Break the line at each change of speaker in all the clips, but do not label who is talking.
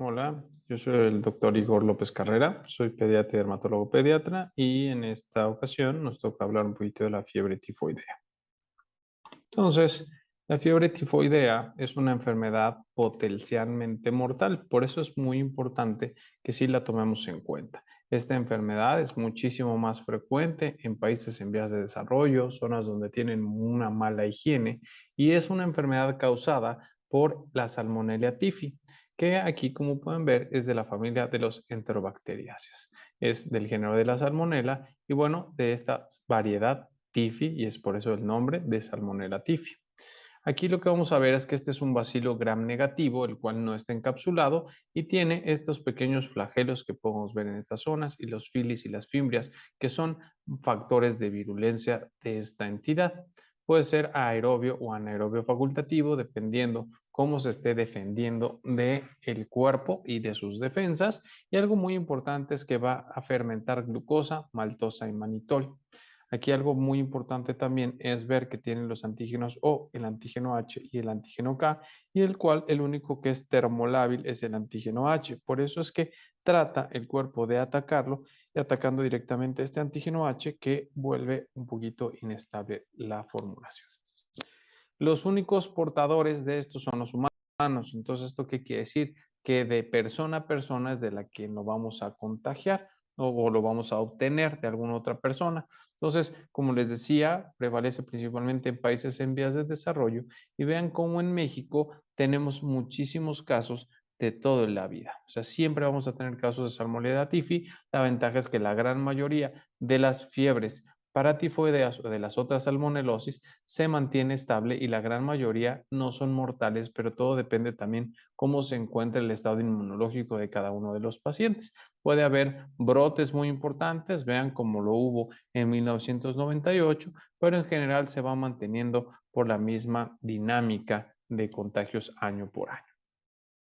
Hola, yo soy el doctor Igor López Carrera, soy pediatra y dermatólogo pediatra y en esta ocasión nos toca hablar un poquito de la fiebre tifoidea. Entonces, la fiebre tifoidea es una enfermedad potencialmente mortal, por eso es muy importante que sí la tomemos en cuenta. Esta enfermedad es muchísimo más frecuente en países en vías de desarrollo, zonas donde tienen una mala higiene y es una enfermedad causada por la Salmonella typhi, que aquí, como pueden ver, es de la familia de los enterobacteriáceos. Es del género de la Salmonella y bueno, de esta variedad Typhi y es por eso el nombre de Salmonella Typhi. Aquí lo que vamos a ver es que este es un bacilo gram negativo, el cual no está encapsulado y tiene estos pequeños flagelos que podemos ver en estas zonas y los filis y las fimbrias, que son factores de virulencia de esta entidad. Puede ser aerobio o anaerobio facultativo, dependiendo cómo se esté defendiendo del cuerpo y de sus defensas. Y algo muy importante es que va a fermentar glucosa, maltosa y manitol. Aquí algo muy importante también es ver que tienen los antígenos O, el antígeno H y el antígeno K, y el cual el único que es termolábil es el antígeno H. Por eso es que trata el cuerpo de atacarlo y atacando directamente este antígeno H que vuelve un poquito inestable la formulación. Los únicos portadores de estos son los humanos. Entonces, ¿esto qué quiere decir? Que de persona a persona es de la que nos vamos a contagiar o lo vamos a obtener de alguna otra persona. Entonces, como les decía, prevalece principalmente en países en vías de desarrollo y vean cómo en México tenemos muchísimos casos de todo en la vida. O sea, siempre vamos a tener casos de Salmonella typhi. La ventaja es que la gran mayoría de las fiebres paratifoideas o de las otras salmonelosis se mantiene estable y la gran mayoría no son mortales, pero todo depende también cómo se encuentra el estado inmunológico de cada uno de los pacientes. Puede haber brotes muy importantes, vean como lo hubo en 1998, pero en general se va manteniendo por la misma dinámica de contagios año por año.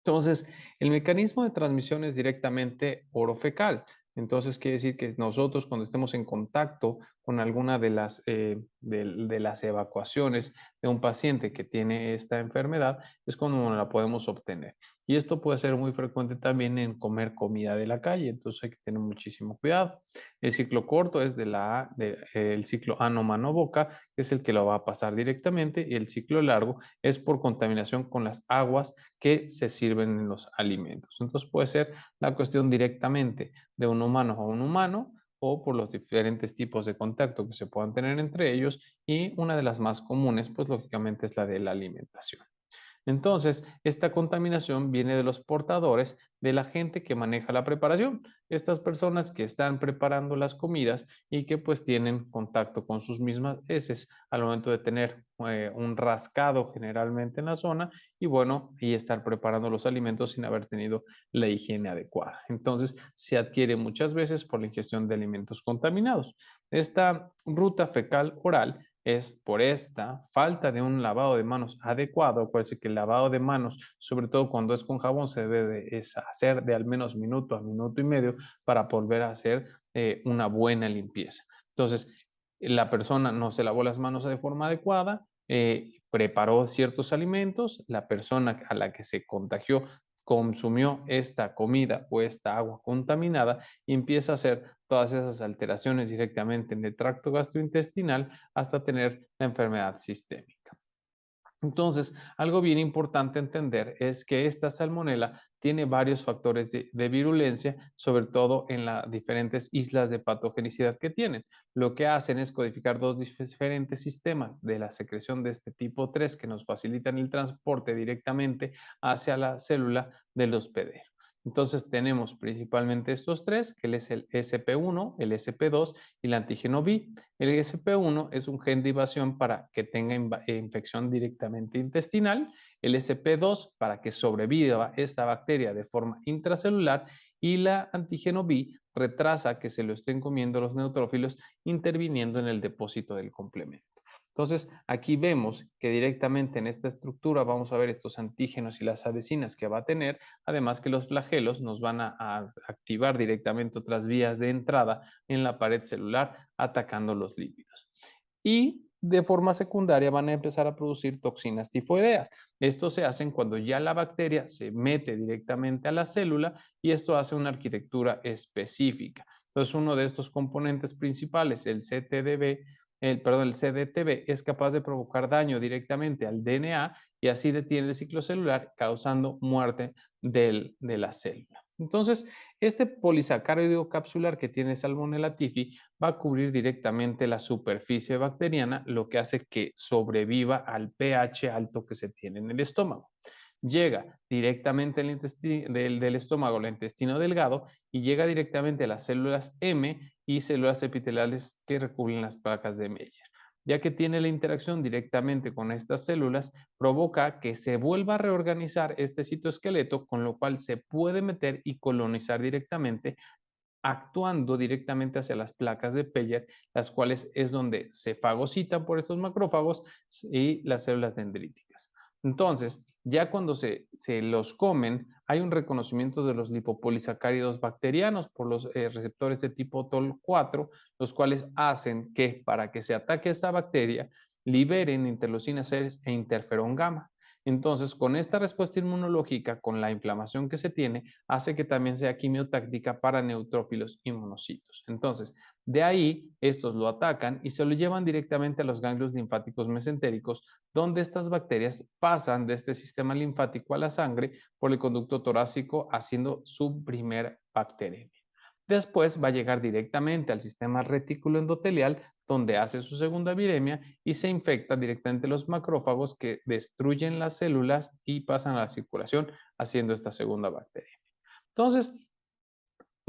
Entonces, el mecanismo de transmisión es directamente orofecal. Entonces, quiere decir que nosotros cuando estemos en contacto con alguna de las evacuaciones de un paciente que tiene esta enfermedad, es cuando la podemos obtener. Y esto puede ser muy frecuente también en comer comida de la calle, entonces hay que tener muchísimo cuidado. El ciclo corto es el ciclo ano-mano-boca, que es el que lo va a pasar directamente, y el ciclo largo es por contaminación con las aguas que se sirven en los alimentos. Entonces puede ser la cuestión directamente de un humano a un humano o por los diferentes tipos de contacto que se puedan tener entre ellos y una de las más comunes, pues lógicamente es la de la alimentación. Entonces, esta contaminación viene de los portadores, de la gente que maneja la preparación, estas personas que están preparando las comidas y que pues tienen contacto con sus mismas heces al momento de tener un rascado generalmente en la zona y bueno, y estar preparando los alimentos sin haber tenido la higiene adecuada. Entonces, se adquiere muchas veces por la ingestión de alimentos contaminados. Esta ruta fecal oral es por esta falta de un lavado de manos adecuado. Acuérdense que el lavado de manos, sobre todo cuando es con jabón, se debe de hacer de al menos minuto a minuto y medio para volver a hacer una buena limpieza. Entonces, la persona no se lavó las manos de forma adecuada, preparó ciertos alimentos, la persona a la que se contagió consumió esta comida o esta agua contaminada y empieza a hacer todas esas alteraciones directamente en el tracto gastrointestinal hasta tener la enfermedad sistémica. Entonces, algo bien importante entender es que esta salmonela tiene varios factores de virulencia, sobre todo en las diferentes islas de patogenicidad que tienen. Lo que hacen es codificar dos diferentes sistemas de la secreción de este tipo 3 que nos facilitan el transporte directamente hacia la célula del hospedero. Entonces tenemos principalmente estos tres, que es el SP1, el SP2 y el antígeno B. El SP1 es un gen de invasión para que tenga infección directamente intestinal, el SP2 para que sobreviva esta bacteria de forma intracelular y la antígeno B retrasa que se lo estén comiendo los neutrófilos interviniendo en el depósito del complemento. Entonces, aquí vemos que directamente en esta estructura vamos a ver estos antígenos y las adhesinas que va a tener, además que los flagelos nos van a activar directamente otras vías de entrada en la pared celular atacando los lípidos. Y de forma secundaria van a empezar a producir toxinas tifoideas. Esto se hace cuando ya la bacteria se mete directamente a la célula y esto hace una arquitectura específica. Entonces, uno de estos componentes principales, el el CDTB, es capaz de provocar daño directamente al DNA y así detiene el ciclo celular, causando muerte de la célula. Entonces, este polisacárido capsular que tiene Salmonella typhi va a cubrir directamente la superficie bacteriana, lo que hace que sobreviva al pH alto que se tiene en el estómago. Llega directamente del estómago al intestino delgado y llega directamente a las células M y células epiteliales que recubren las placas de Meyer. Ya que tiene la interacción directamente con estas células, provoca que se vuelva a reorganizar este citoesqueleto, con lo cual se puede meter y colonizar directamente, actuando directamente hacia las placas de Peyer, las cuales es donde se fagocitan por estos macrófagos y las células dendríticas. Entonces, ya cuando se los comen, hay un reconocimiento de los lipopolisacáridos bacterianos por los receptores de tipo TOL4, los cuales hacen que, para que se ataque esta bacteria, liberen interleucina 6 e interferón gamma. Entonces, con esta respuesta inmunológica, con la inflamación que se tiene, hace que también sea quimiotáctica para neutrófilos y monocitos. Entonces, de ahí, estos lo atacan y se lo llevan directamente a los ganglios linfáticos mesentéricos, donde estas bacterias pasan de este sistema linfático a la sangre por el conducto torácico, haciendo su primer bacteremia. Después va a llegar directamente al sistema retículo endotelial, donde hace su segunda viremia y se infecta directamente los macrófagos que destruyen las células y pasan a la circulación, haciendo esta segunda bacteria. Entonces,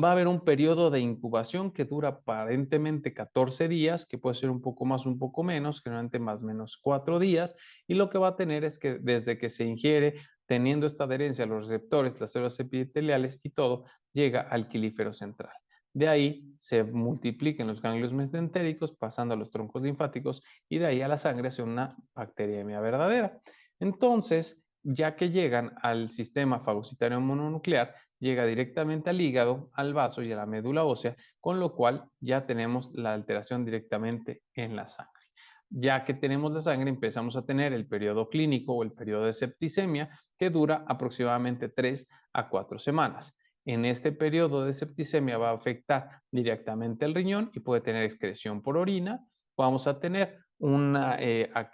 va a haber un periodo de incubación que dura aparentemente 14 días, que puede ser un poco más, un poco menos, generalmente más o menos 4 días, y lo que va a tener es que desde que se ingiere, teniendo esta adherencia a los receptores, las células epiteliales y todo, llega al quelífero central. De ahí se multiplican los ganglios mesentéricos, pasando a los troncos linfáticos y de ahí a la sangre hacia una bacteriemia verdadera. Entonces, ya que llegan al sistema fagocitario mononuclear, llega directamente al hígado, al vaso y a la médula ósea, con lo cual ya tenemos la alteración directamente en la sangre. Ya que tenemos la sangre, empezamos a tener el periodo clínico o el periodo de septicemia, que dura aproximadamente 3 a 4 semanas. En este periodo de septicemia va a afectar directamente el riñón y puede tener excreción por orina. Vamos a tener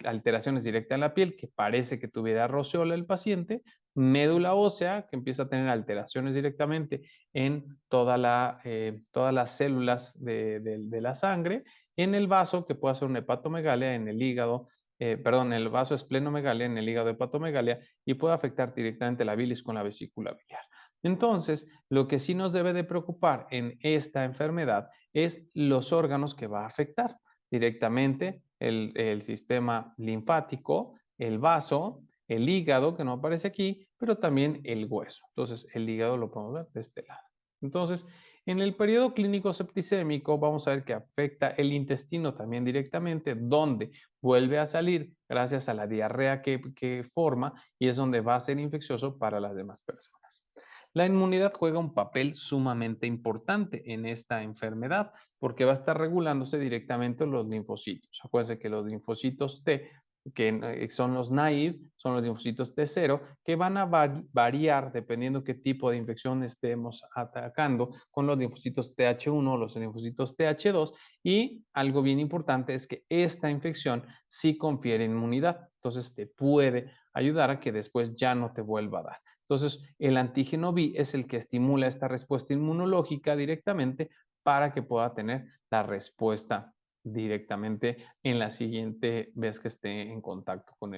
alteraciones directas en la piel, que parece que tuviera roceola el paciente, médula ósea, que empieza a tener alteraciones directamente en todas las células de la sangre, en el vaso, que puede ser una hepatomegalia, en el hígado, perdón, el vaso esplenomegalia, en el hígado hepatomegalia, y puede afectar directamente la bilis con la vesícula biliar. Entonces, lo que sí nos debe de preocupar en esta enfermedad es los órganos que va a afectar directamente, el sistema linfático, el vaso, el hígado, que no aparece aquí, pero también el hueso. Entonces, el hígado lo podemos ver de este lado. Entonces, en el periodo clínico septicémico vamos a ver que afecta el intestino también directamente, donde vuelve a salir gracias a la diarrea que forma y es donde va a ser infeccioso para las demás personas. La inmunidad juega un papel sumamente importante en esta enfermedad porque va a estar regulándose directamente los linfocitos. Acuérdense que los linfocitos T, que son los naive, son los linfocitos T0, que van a variar dependiendo qué tipo de infección estemos atacando con los linfocitos TH1, los linfocitos TH2, y algo bien importante es que esta infección sí confiere inmunidad, entonces te puede ayudar a que después ya no te vuelva a dar. Entonces, el antígeno B es el que estimula esta respuesta inmunológica directamente para que pueda tener la respuesta directamente en la siguiente vez que esté en contacto con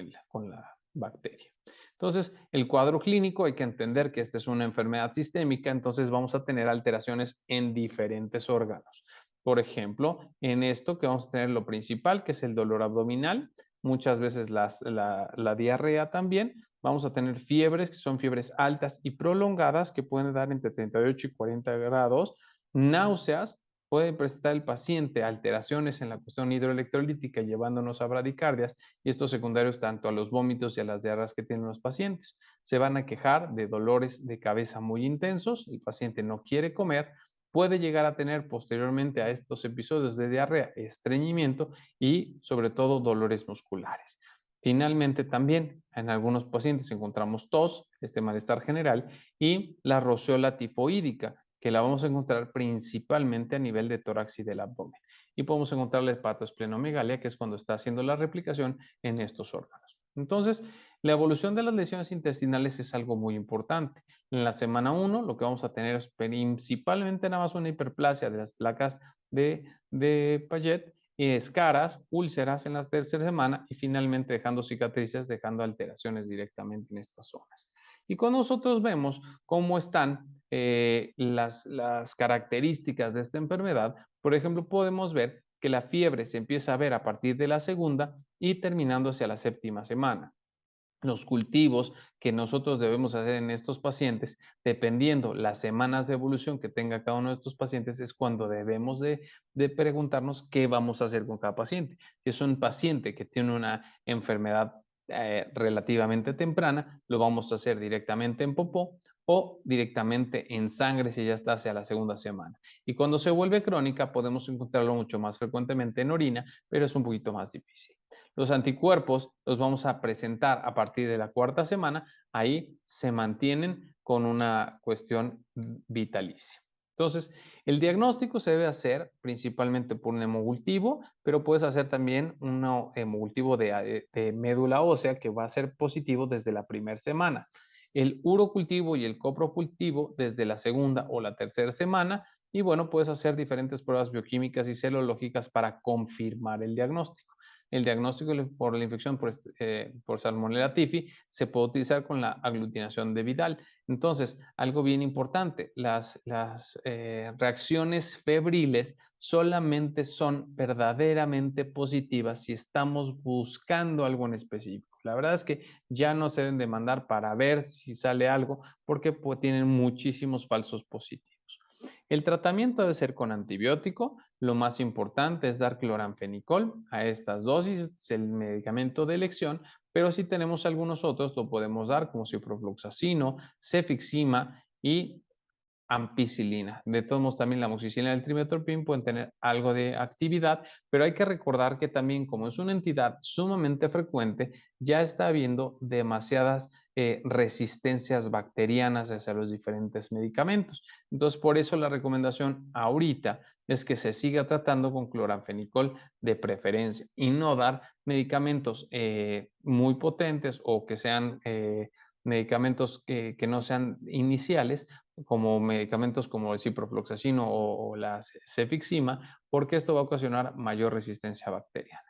la bacteria. Entonces, el cuadro clínico hay que entender que esta es una enfermedad sistémica, entonces vamos a tener alteraciones en diferentes órganos. Por ejemplo, en esto que vamos a tener lo principal, que es el dolor abdominal, muchas veces la diarrea también. Vamos a tener fiebres, que son fiebres altas y prolongadas, que pueden dar entre 38 y 40 grados. Náuseas, puede presentar el paciente alteraciones en la cuestión hidroelectrolítica, llevándonos a bradicardias, y estos secundarios tanto a los vómitos y a las diarreas que tienen los pacientes. Se van a quejar de dolores de cabeza muy intensos, el paciente no quiere comer, puede llegar a tener posteriormente a estos episodios de diarrea, estreñimiento y sobre todo dolores musculares. Finalmente, también en algunos pacientes encontramos tos, este malestar general, y la roceola tifoidea, que la vamos a encontrar principalmente a nivel de tórax y del abdomen. Y podemos encontrar la hepatoesplenomegalia, que es cuando está haciendo la replicación en estos órganos. Entonces, la evolución de las lesiones intestinales es algo muy importante. En la semana 1, lo que vamos a tener es principalmente nada más una hiperplasia de las placas de Paget, escaras, úlceras en la tercera semana y finalmente dejando cicatrices, dejando alteraciones directamente en estas zonas. Y cuando nosotros vemos cómo están las características de esta enfermedad, por ejemplo, podemos ver que la fiebre se empieza a ver a partir de la segunda y terminando hacia la séptima semana. Los cultivos que nosotros debemos hacer en estos pacientes, dependiendo las semanas de evolución que tenga cada uno de estos pacientes, es cuando debemos de preguntarnos qué vamos a hacer con cada paciente. Si es un paciente que tiene una enfermedad relativamente temprana, lo vamos a hacer directamente en popó o directamente en sangre si ya está hacia la segunda semana. Y cuando se vuelve crónica, podemos encontrarlo mucho más frecuentemente en orina, pero es un poquito más difícil. Los anticuerpos los vamos a presentar a partir de la cuarta semana, ahí se mantienen con una cuestión vitalicia. Entonces, el diagnóstico se debe hacer principalmente por un hemocultivo, pero puedes hacer también un hemocultivo de médula ósea que va a ser positivo desde la primera semana. El urocultivo y el coprocultivo desde la segunda o la tercera semana. Y bueno, puedes hacer diferentes pruebas bioquímicas y serológicas para confirmar el diagnóstico. El diagnóstico por la infección por Salmonella typhi se puede utilizar con la aglutinación de Vidal. Entonces, algo bien importante, las reacciones febriles solamente son verdaderamente positivas si estamos buscando algo en específico. La verdad es que ya no se deben de mandar para ver si sale algo porque pues, tienen muchísimos falsos positivos. El tratamiento debe ser con antibiótico. Lo más importante es dar cloranfenicol a estas dosis, es el medicamento de elección, pero si tenemos algunos otros lo podemos dar como ciprofloxacino, cefixima y ampicilina. De todos modos, también la amoxicilina y el trimethoprim pueden tener algo de actividad, pero hay que recordar que también, como es una entidad sumamente frecuente, ya está habiendo demasiadas resistencias bacterianas hacia los diferentes medicamentos. Entonces, por eso la recomendación ahorita es que se siga tratando con cloranfenicol de preferencia y no dar medicamentos muy potentes o que sean medicamentos que no sean iniciales, como medicamentos como el ciprofloxacino o la cefixima, porque esto va a ocasionar mayor resistencia bacteriana.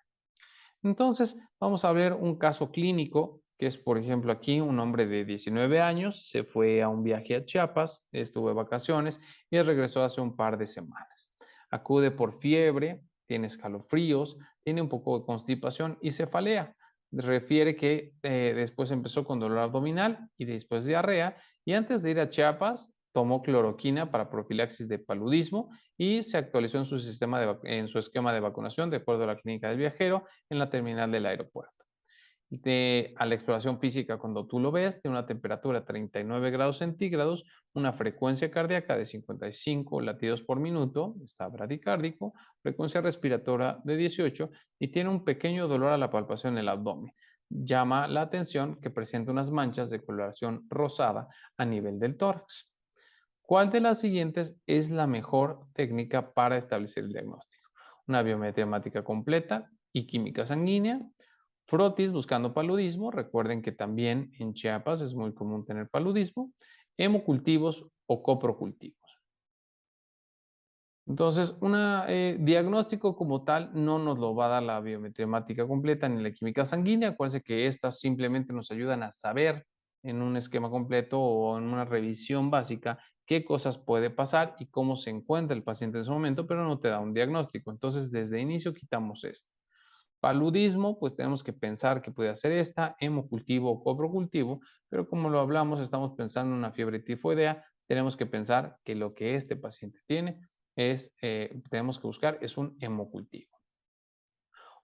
Entonces, vamos a ver un caso clínico, que es, por ejemplo, aquí un hombre de 19 años, se fue a un viaje a Chiapas, estuvo de vacaciones y regresó hace un par de semanas. Acude por fiebre, tiene escalofríos, tiene un poco de constipación y cefalea. Refiere que después empezó con dolor abdominal y después diarrea y antes de ir a Chiapas tomó cloroquina para profilaxis de paludismo y se actualizó en su, en su esquema de vacunación de acuerdo a la clínica del viajero en la terminal del aeropuerto. A la exploración física, cuando tú lo ves, tiene una temperatura de 39 grados centígrados, una frecuencia cardíaca de 55 latidos por minuto, está bradicárdico, frecuencia respiratoria de 18 y tiene un pequeño dolor a la palpación en el abdomen. Llama la atención que presenta unas manchas de coloración rosada a nivel del tórax. ¿Cuál de las siguientes es la mejor técnica para establecer el diagnóstico? Una biometría hemática completa y química sanguínea, frotis buscando paludismo, recuerden que también en Chiapas es muy común tener paludismo, hemocultivos o coprocultivos. Entonces, un diagnóstico como tal no nos lo va a dar la biometría hemática completa ni la química sanguínea. Acuérdense que estas simplemente nos ayudan a saber en un esquema completo o en una revisión básica qué cosas puede pasar y cómo se encuentra el paciente en ese momento, pero no te da un diagnóstico. Entonces, desde el inicio quitamos esto. Paludismo, pues tenemos que pensar que puede ser esta, hemocultivo o coprocultivo, pero como lo hablamos, estamos pensando en una fiebre tifoidea, tenemos que pensar que lo que este paciente tiene es, tenemos que buscar, es un hemocultivo.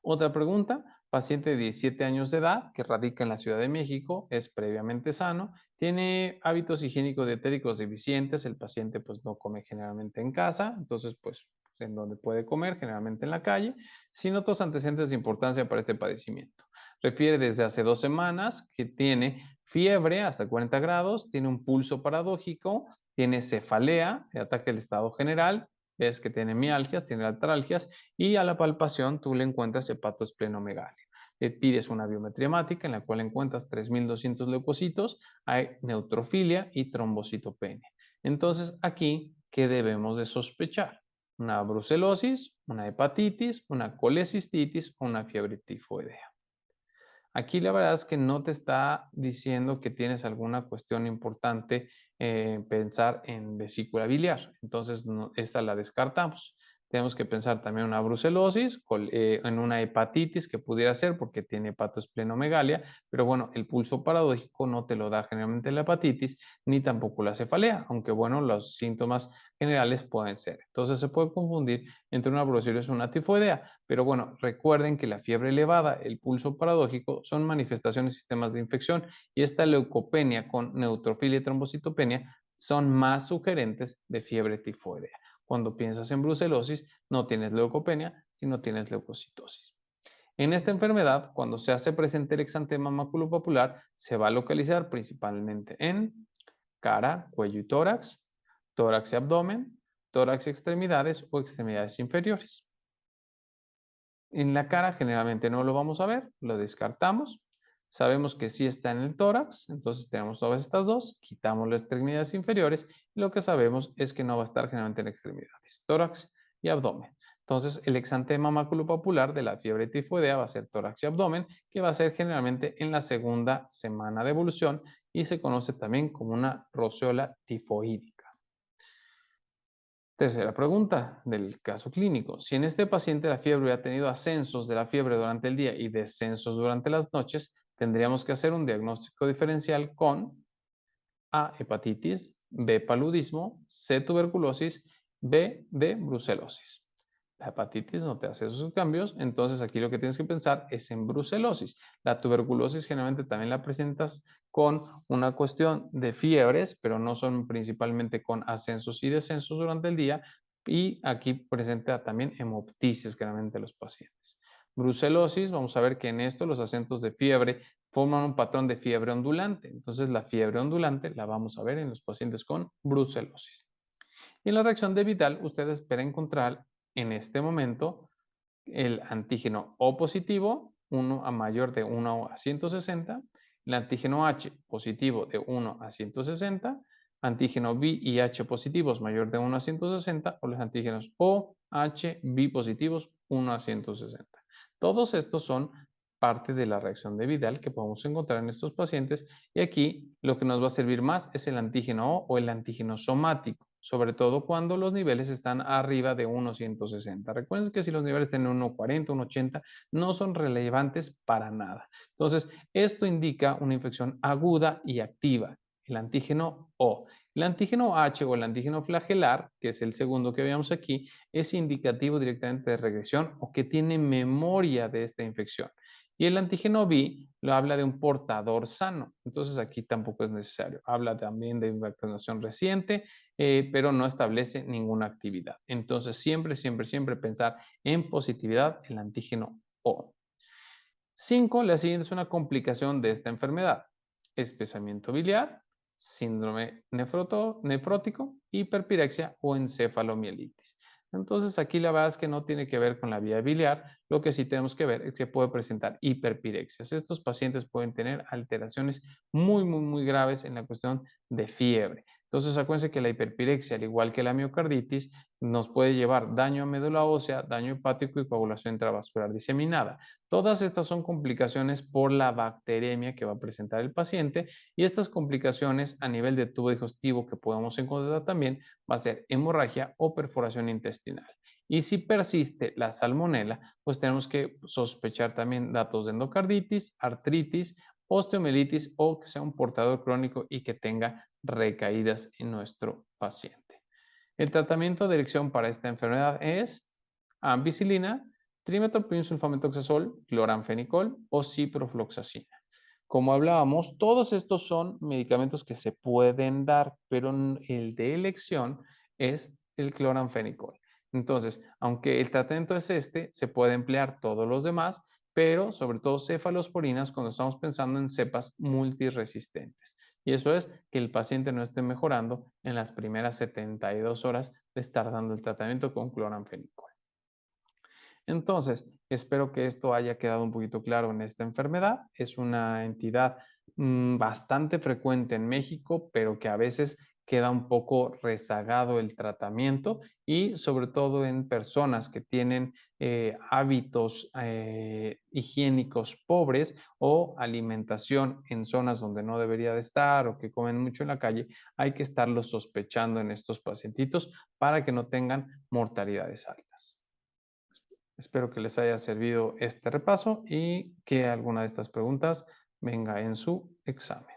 Otra pregunta, paciente de 17 años de edad que radica en la Ciudad de México, es previamente sano, tiene hábitos higiénicos dietéticos deficientes, el paciente pues no come generalmente en casa, entonces pues en donde puede comer, generalmente en la calle, sin otros antecedentes de importancia para este padecimiento. Refiere desde hace 2 semanas que tiene fiebre hasta 40 grados, tiene un pulso paradójico, tiene cefalea, ataque del estado general, ves que tiene mialgias, tiene artralgias y a la palpación tú le encuentras hepatosplenomegalia. Le pides una biometría hemática en la cual encuentras 3.200 leucocitos, hay neutrofilia y trombocitopenia. Entonces aquí, ¿qué debemos de sospechar? Una brucelosis, una hepatitis, una colecistitis o una fiebre tifoidea. Aquí la verdad es que no te está diciendo que tienes alguna cuestión importante, pensar en vesícula biliar. Entonces, esta la descartamos. Tenemos que pensar también en una brucelosis, en una hepatitis que pudiera ser porque tiene hepatosplenomegalia, pero bueno, el pulso paradójico no te lo da generalmente la hepatitis, ni tampoco la cefalea, aunque bueno, los síntomas generales pueden ser. Entonces, se puede confundir entre una brucelosis y una tifoidea. Pero bueno, recuerden que la fiebre elevada, el pulso paradójico son manifestaciones de sistemas de infección y esta leucopenia con neutrofilia y trombocitopenia son más sugerentes de fiebre tifoidea. Cuando piensas en brucelosis, no tienes leucopenia, sino tienes leucocitosis. En esta enfermedad, cuando se hace presente el exantema maculopapular, se va a localizar principalmente en cara, cuello y tórax, tórax y abdomen, tórax y extremidades o extremidades inferiores. En la cara generalmente no lo vamos a ver, lo descartamos. Sabemos que sí está en el tórax, entonces tenemos todas estas dos, quitamos las extremidades inferiores y lo que sabemos es que no va a estar generalmente en extremidades, tórax y abdomen. Entonces el exantema maculopapular de la fiebre tifoidea va a ser tórax y abdomen, que va a ser generalmente en la segunda semana de evolución y se conoce también como una roceola tifoidea. Tercera pregunta del caso clínico. Si en este paciente la fiebre ha tenido ascensos de la fiebre durante el día y descensos durante las noches, tendríamos que hacer un diagnóstico diferencial con A, hepatitis, B, paludismo, C, tuberculosis, B, D, brucelosis. La hepatitis no te hace esos cambios, entonces aquí lo que tienes que pensar es en brucelosis. La tuberculosis generalmente también la presentas con una cuestión de fiebres, pero no son principalmente con ascensos y descensos durante el día. Y aquí presenta también hemoptisis generalmente los pacientes. Brucelosis, vamos a ver que en esto los acentos de fiebre forman un patrón de fiebre ondulante. Entonces la fiebre ondulante la vamos a ver en los pacientes con brucelosis. Y en la reacción de Vidal, usted espera encontrar en este momento el antígeno O positivo, 1 a mayor de 1 a 160, el antígeno H positivo de 1 a 160, antígeno B y H positivos mayor de 1 a 160 o los antígenos O, H, B positivos 1 a 160. Todos estos son parte de la reacción de Vidal que podemos encontrar en estos pacientes y aquí lo que nos va a servir más es el antígeno O el antígeno somático, sobre todo cuando los niveles están arriba de 1,160. Recuerden que si los niveles tienen 1,40, 1,80, no son relevantes para nada. Entonces, esto indica una infección aguda y activa, el antígeno O. El antígeno H o el antígeno flagelar, que es el segundo que veamos aquí, es indicativo directamente de regresión o que tiene memoria de esta infección. Y el antígeno B lo habla de un portador sano, entonces aquí tampoco es necesario. Habla también de vacunación reciente, pero no establece ninguna actividad. Entonces siempre, siempre, siempre pensar en positividad, el antígeno O. 5, la siguiente es una complicación de esta enfermedad. Espesamiento biliar, síndrome nefrótico, hiperpirexia o encefalomielitis. Entonces aquí la verdad es que no tiene que ver con la vía biliar, lo que sí tenemos que ver es que puede presentar hiperpirexias. Estos pacientes pueden tener alteraciones muy, muy, muy graves en la cuestión de fiebre. Entonces acuérdense que la hiperpirexia, al igual que la miocarditis, nos puede llevar daño a médula ósea, daño hepático y coagulación intravascular diseminada. Todas estas son complicaciones por la bacteremia que va a presentar el paciente y estas complicaciones a nivel de tubo digestivo que podemos encontrar también va a ser hemorragia o perforación intestinal. Y si persiste la salmonela, pues tenemos que sospechar también datos de endocarditis, artritis, osteomielitis o que sea un portador crónico y que tenga recaídas en nuestro paciente. El tratamiento de elección para esta enfermedad es ampicilina, Trimetoprim, sulfamethoxazol, cloranfenicol o ciprofloxacina. Como hablábamos, todos estos son medicamentos que se pueden dar, pero el de elección es el cloranfenicol. Entonces, aunque el tratamiento es este, se puede emplear todos los demás, pero sobre todo cefalosporinas cuando estamos pensando en cepas multiresistentes. Y eso es que el paciente no esté mejorando en las primeras 72 horas de estar dando el tratamiento con cloranfenicol. Entonces, espero que esto haya quedado un poquito claro en esta enfermedad. Es una entidad bastante frecuente en México, pero que a veces queda un poco rezagado el tratamiento y sobre todo en personas que tienen hábitos higiénicos pobres o alimentación en zonas donde no debería de estar o que comen mucho en la calle, hay que estarlo sospechando en estos pacientitos para que no tengan mortalidades altas. Espero que les haya servido este repaso y que alguna de estas preguntas venga en su examen.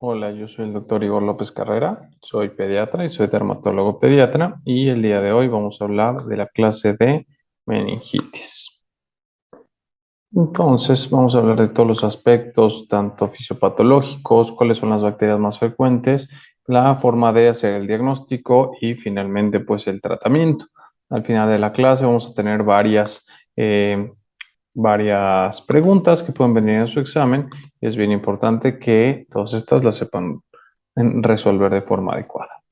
Hola, yo soy el doctor Igor López Carrera, soy pediatra y soy dermatólogo pediatra y el día de hoy vamos a hablar de la clase de meningitis. Entonces, vamos a hablar de todos los aspectos, tanto fisiopatológicos, cuáles son las bacterias más frecuentes, la forma de hacer el diagnóstico y finalmente, pues, el tratamiento. Al final de la clase vamos a tener varias preguntas que pueden venir en su examen. Es bien importante que todas estas las sepan resolver de forma adecuada.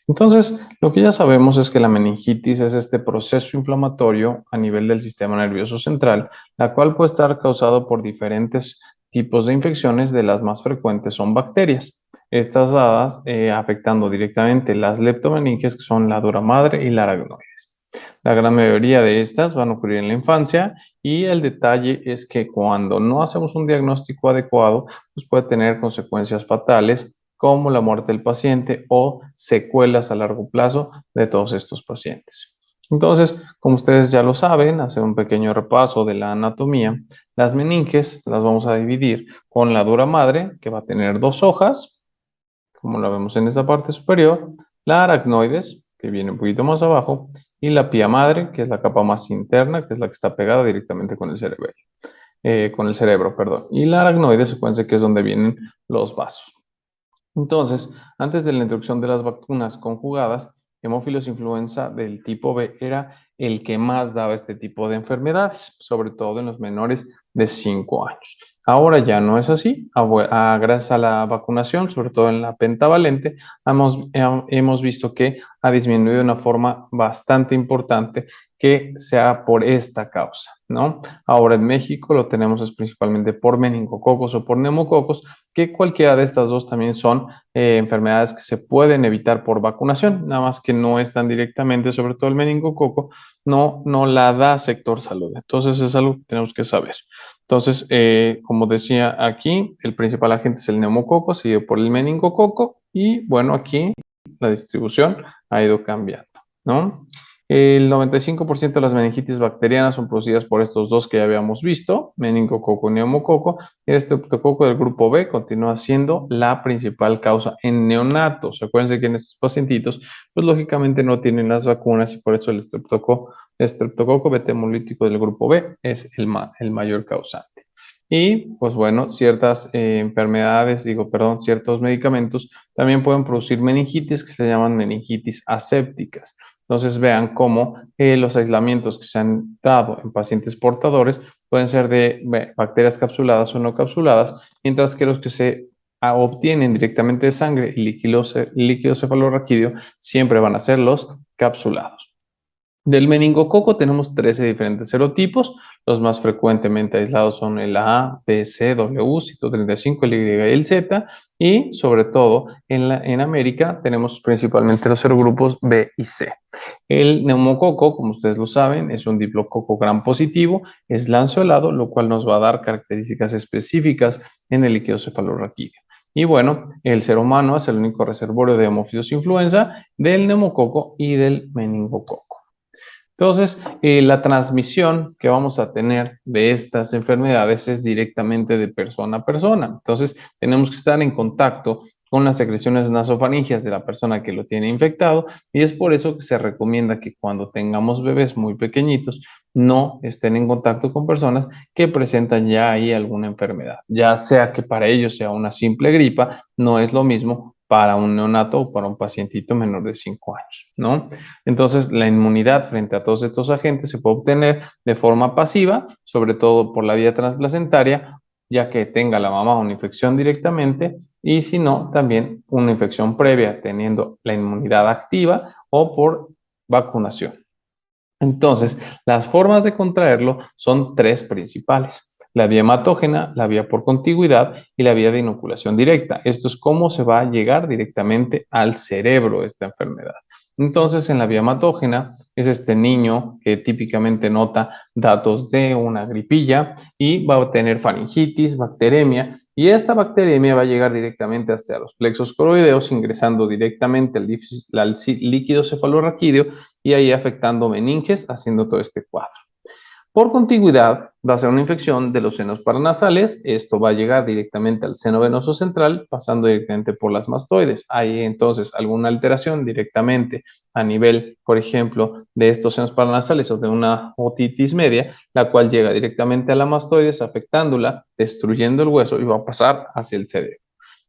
Entonces, lo que ya sabemos es que la meningitis es este proceso inflamatorio a nivel del sistema nervioso central, la cual puede estar causado por diferentes tipos de infecciones. De las más frecuentes son bacterias. Estas dadas afectando directamente las leptomeninges, que son la dura madre y la aracnoides. La gran mayoría de estas van a ocurrir en la infancia y el detalle es que cuando no hacemos un diagnóstico adecuado, pues puede tener consecuencias fatales como la muerte del paciente o secuelas a largo plazo de todos estos pacientes. Entonces, como ustedes ya lo saben, hacer un pequeño repaso de la anatomía, las meninges las vamos a dividir con la dura madre, que va a tener dos hojas, como la vemos en esta parte superior, la aracnoides, que viene un poquito más abajo, y la pía madre, que es la capa más interna, que es la que está pegada directamente con el cerebro, perdón. Y la aracnoides, acuérdense que es donde vienen los vasos. Entonces, antes de la introducción de las vacunas conjugadas, hemófilos influenza del tipo B era el que más daba este tipo de enfermedades, sobre todo en los menores de 5 años. Ahora ya no es así. Gracias a la vacunación, sobre todo en la pentavalente, hemos visto que ha disminuido de una forma bastante importante, que sea por esta causa, ¿no? Ahora en México lo tenemos es principalmente por meningococos o por neumococos, que cualquiera de estas dos también son enfermedades que se pueden evitar por vacunación, nada más que no están directamente, sobre todo el meningococo, no la da sector salud. Entonces es algo que tenemos que saber. Entonces, como decía aquí, el principal agente es el neumococo, seguido por el meningococo, y bueno, aquí la distribución ha ido cambiando, ¿no? El 95% de las meningitis bacterianas son producidas por estos dos que ya habíamos visto, meningococo y neumococo. Este estreptococo del grupo B continúa siendo la principal causa en neonatos. Acuérdense que en estos pacientitos, pues lógicamente no tienen las vacunas y por eso el estreptococo beta hemolítico del grupo B es el mayor causante. Y pues bueno, ciertas ciertos medicamentos también pueden producir meningitis que se llaman meningitis asépticas. Entonces vean cómo los aislamientos que se han dado en pacientes portadores pueden ser de bacterias capsuladas o no capsuladas, mientras que los que se obtienen directamente de sangre y líquido cefalorraquídeo siempre van a ser los capsulados. Del meningococo tenemos 13 diferentes serotipos. Los más frecuentemente aislados son el A, B, C, W, Cito35, el Y y el Z. Y sobre todo en América tenemos principalmente los serogrupos B y C. El neumococo, como ustedes lo saben, es un diplococo gram positivo, es lanceolado, lo cual nos va a dar características específicas en el líquido cefalorraquídeo. Y bueno, el ser humano es el único reservorio de hemófilos influenza del neumococo y del meningococo. Entonces, la transmisión que vamos a tener de estas enfermedades es directamente de persona a persona. Entonces, tenemos que estar en contacto con las secreciones nasofaringeas de la persona que lo tiene infectado y es por eso que se recomienda que cuando tengamos bebés muy pequeñitos no estén en contacto con personas que presentan ya ahí alguna enfermedad. Ya sea que para ellos sea una simple gripa, no es lo mismo para un neonato o para un pacientito menor de 5 años, ¿no? Entonces, la inmunidad frente a todos estos agentes se puede obtener de forma pasiva, sobre todo por la vía transplacentaria, ya que tenga la mamá una infección directamente y si no, también una infección previa teniendo la inmunidad activa o por vacunación. Entonces, las formas de contraerlo son tres principales: la vía hematógena, la vía por contigüidad y la vía de inoculación directa. Esto es cómo se va a llegar directamente al cerebro esta enfermedad. Entonces, en la vía hematógena es este niño que típicamente nota datos de una gripilla y va a tener faringitis, bacteremia, y esta bacteremia va a llegar directamente hacia los plexos coroideos, ingresando directamente al líquido cefalorraquídeo y ahí afectando meninges, haciendo todo este cuadro. Por contigüidad, va a ser una infección de los senos paranasales. Esto va a llegar directamente al seno venoso central, pasando directamente por las mastoides. Hay entonces alguna alteración directamente a nivel, por ejemplo, de estos senos paranasales o de una otitis media, la cual llega directamente a la mastoides, afectándola, destruyendo el hueso y va a pasar hacia el cerebro.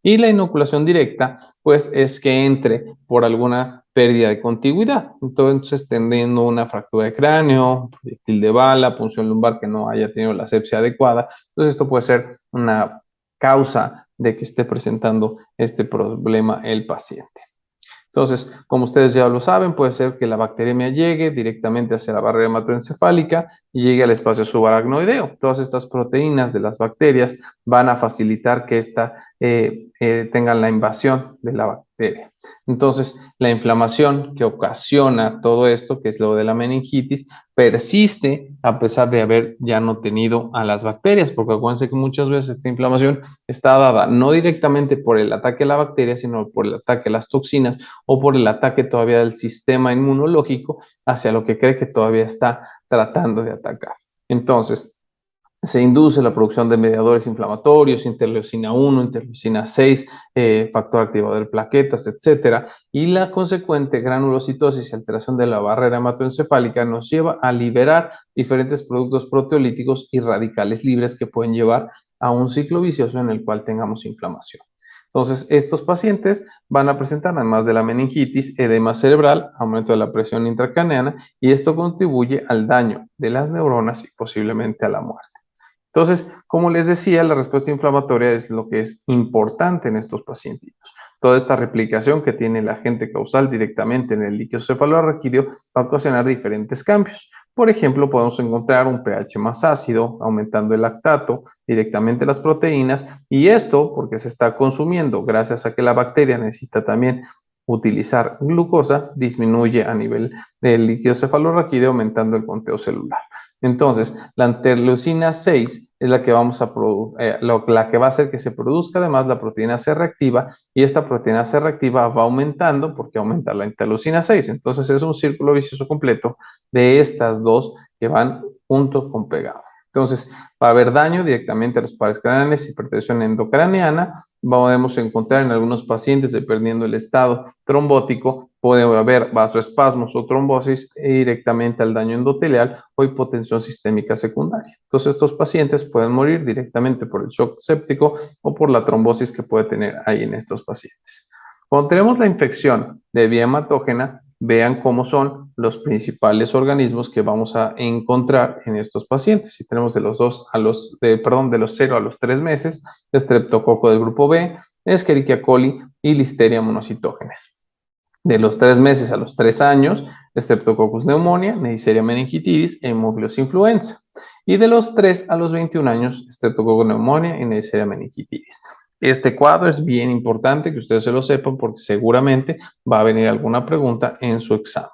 Y la inoculación directa, pues es que entre por alguna pérdida de contigüidad. Entonces, teniendo una fractura de cráneo, proyectil de bala, punción lumbar que no haya tenido la asepsia adecuada, entonces esto puede ser una causa de que esté presentando este problema el paciente. Entonces, como ustedes ya lo saben, puede ser que la bacteriemia llegue directamente hacia la barrera hematoencefálica y llegue al espacio subaracnoideo. Todas estas proteínas de las bacterias van a facilitar que ésta tengan la invasión de la bacteria. Entonces, la inflamación que ocasiona todo esto, que es lo de la meningitis, persiste a pesar de haber ya no tenido a las bacterias, porque acuérdense que muchas veces esta inflamación está dada no directamente por el ataque a la bacteria, sino por el ataque a las toxinas o por el ataque todavía del sistema inmunológico hacia lo que cree que todavía está tratando de atacar. Entonces, se induce la producción de mediadores inflamatorios, interleucina 1, interleucina 6, factor activador de plaquetas, etcétera, y la consecuente granulocitosis y alteración de la barrera hematoencefálica nos lleva a liberar diferentes productos proteolíticos y radicales libres que pueden llevar a un ciclo vicioso en el cual tengamos inflamación. Entonces, estos pacientes van a presentar, además de la meningitis, edema cerebral, aumento de la presión intracraneana, y esto contribuye al daño de las neuronas y posiblemente a la muerte. Entonces, como les decía, la respuesta inflamatoria es lo que es importante en estos pacientitos. Toda esta replicación que tiene el agente causal directamente en el líquido cefalorraquídeo va a ocasionar diferentes cambios. Por ejemplo, podemos encontrar un pH más ácido, aumentando el lactato, directamente las proteínas, y esto porque se está consumiendo gracias a que la bacteria necesita también utilizar glucosa, disminuye a nivel del líquido cefalorraquídeo, aumentando el conteo celular. Entonces, la interleucina 6 es la que la que va a hacer que se produzca además la proteína C reactiva, y esta proteína C reactiva va aumentando porque aumenta la interleucina 6. Entonces, es un círculo vicioso completo de estas dos que van junto con pegado. Entonces, va a haber daño directamente a los pares craneales, hipertensión endocraneana. Podemos encontrar en algunos pacientes, dependiendo del estado trombótico, puede haber vasoespasmos o trombosis directamente al daño endotelial o hipotensión sistémica secundaria. Entonces, estos pacientes pueden morir directamente por el shock séptico o por la trombosis que puede tener ahí en estos pacientes. Cuando tenemos la infección de vía hematógena, vean cómo son los principales organismos que vamos a encontrar en estos pacientes. Si tenemos de los 0 a los 3 meses, estreptococo del grupo B, Escherichia coli y Listeria monocitógenes. De los 3 meses a los 3 años, Streptococcus pneumonia, Neisseria meningitidis e Haemophilus influenza. Y de los 3 a los 21 años, Streptococcus pneumonia y Neisseria meningitidis. Este cuadro es bien importante que ustedes se lo sepan porque seguramente va a venir alguna pregunta en su examen.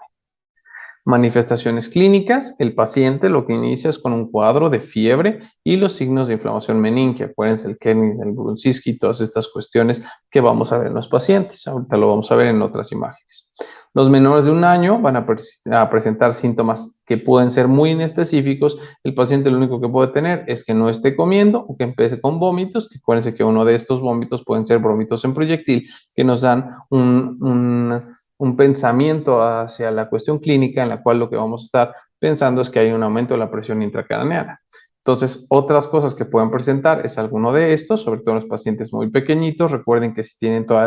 Manifestaciones clínicas, el paciente lo que inicia es con un cuadro de fiebre y los signos de inflamación meningia. Acuérdense el Kernig, el Brunskiski, todas estas cuestiones que vamos a ver en los pacientes. Ahorita lo vamos a ver en otras imágenes. Los menores de 1 año van a presentar síntomas que pueden ser muy inespecíficos. El paciente lo único que puede tener es que no esté comiendo o que empiece con vómitos. Acuérdense que uno de estos vómitos pueden ser vómitos en proyectil que nos dan un pensamiento hacia la cuestión clínica en la cual lo que vamos a estar pensando es que hay un aumento de la presión intracraneana. Entonces, otras cosas que pueden presentar es alguno de estos, sobre todo en los pacientes muy pequeñitos. Recuerden que si tienen todas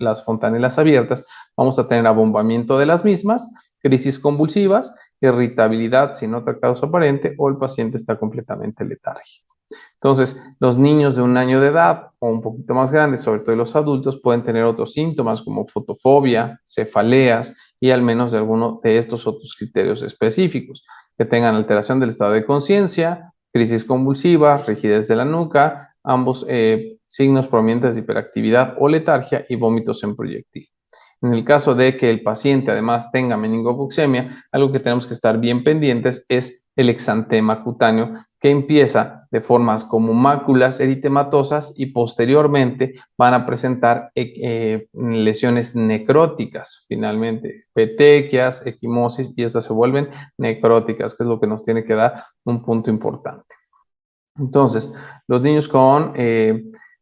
las fontanelas abiertas, vamos a tener abombamiento de las mismas, crisis convulsivas, irritabilidad sin otra causa aparente o el paciente está completamente letárgico. Entonces, los niños de 1 año de edad o un poquito más grandes, sobre todo los adultos, pueden tener otros síntomas como fotofobia, cefaleas y al menos de alguno de estos otros criterios específicos, que tengan alteración del estado de conciencia, crisis convulsivas, rigidez de la nuca, ambos signos provenientes de hiperactividad o letargia y vómitos en proyectil. En el caso de que el paciente además tenga meningococcemia, algo que tenemos que estar bien pendientes es el exantema cutáneo, que empieza de formas como máculas eritematosas y posteriormente van a presentar lesiones necróticas, finalmente petequias, equimosis, y estas se vuelven necróticas, que es lo que nos tiene que dar un punto importante. Entonces, los niños con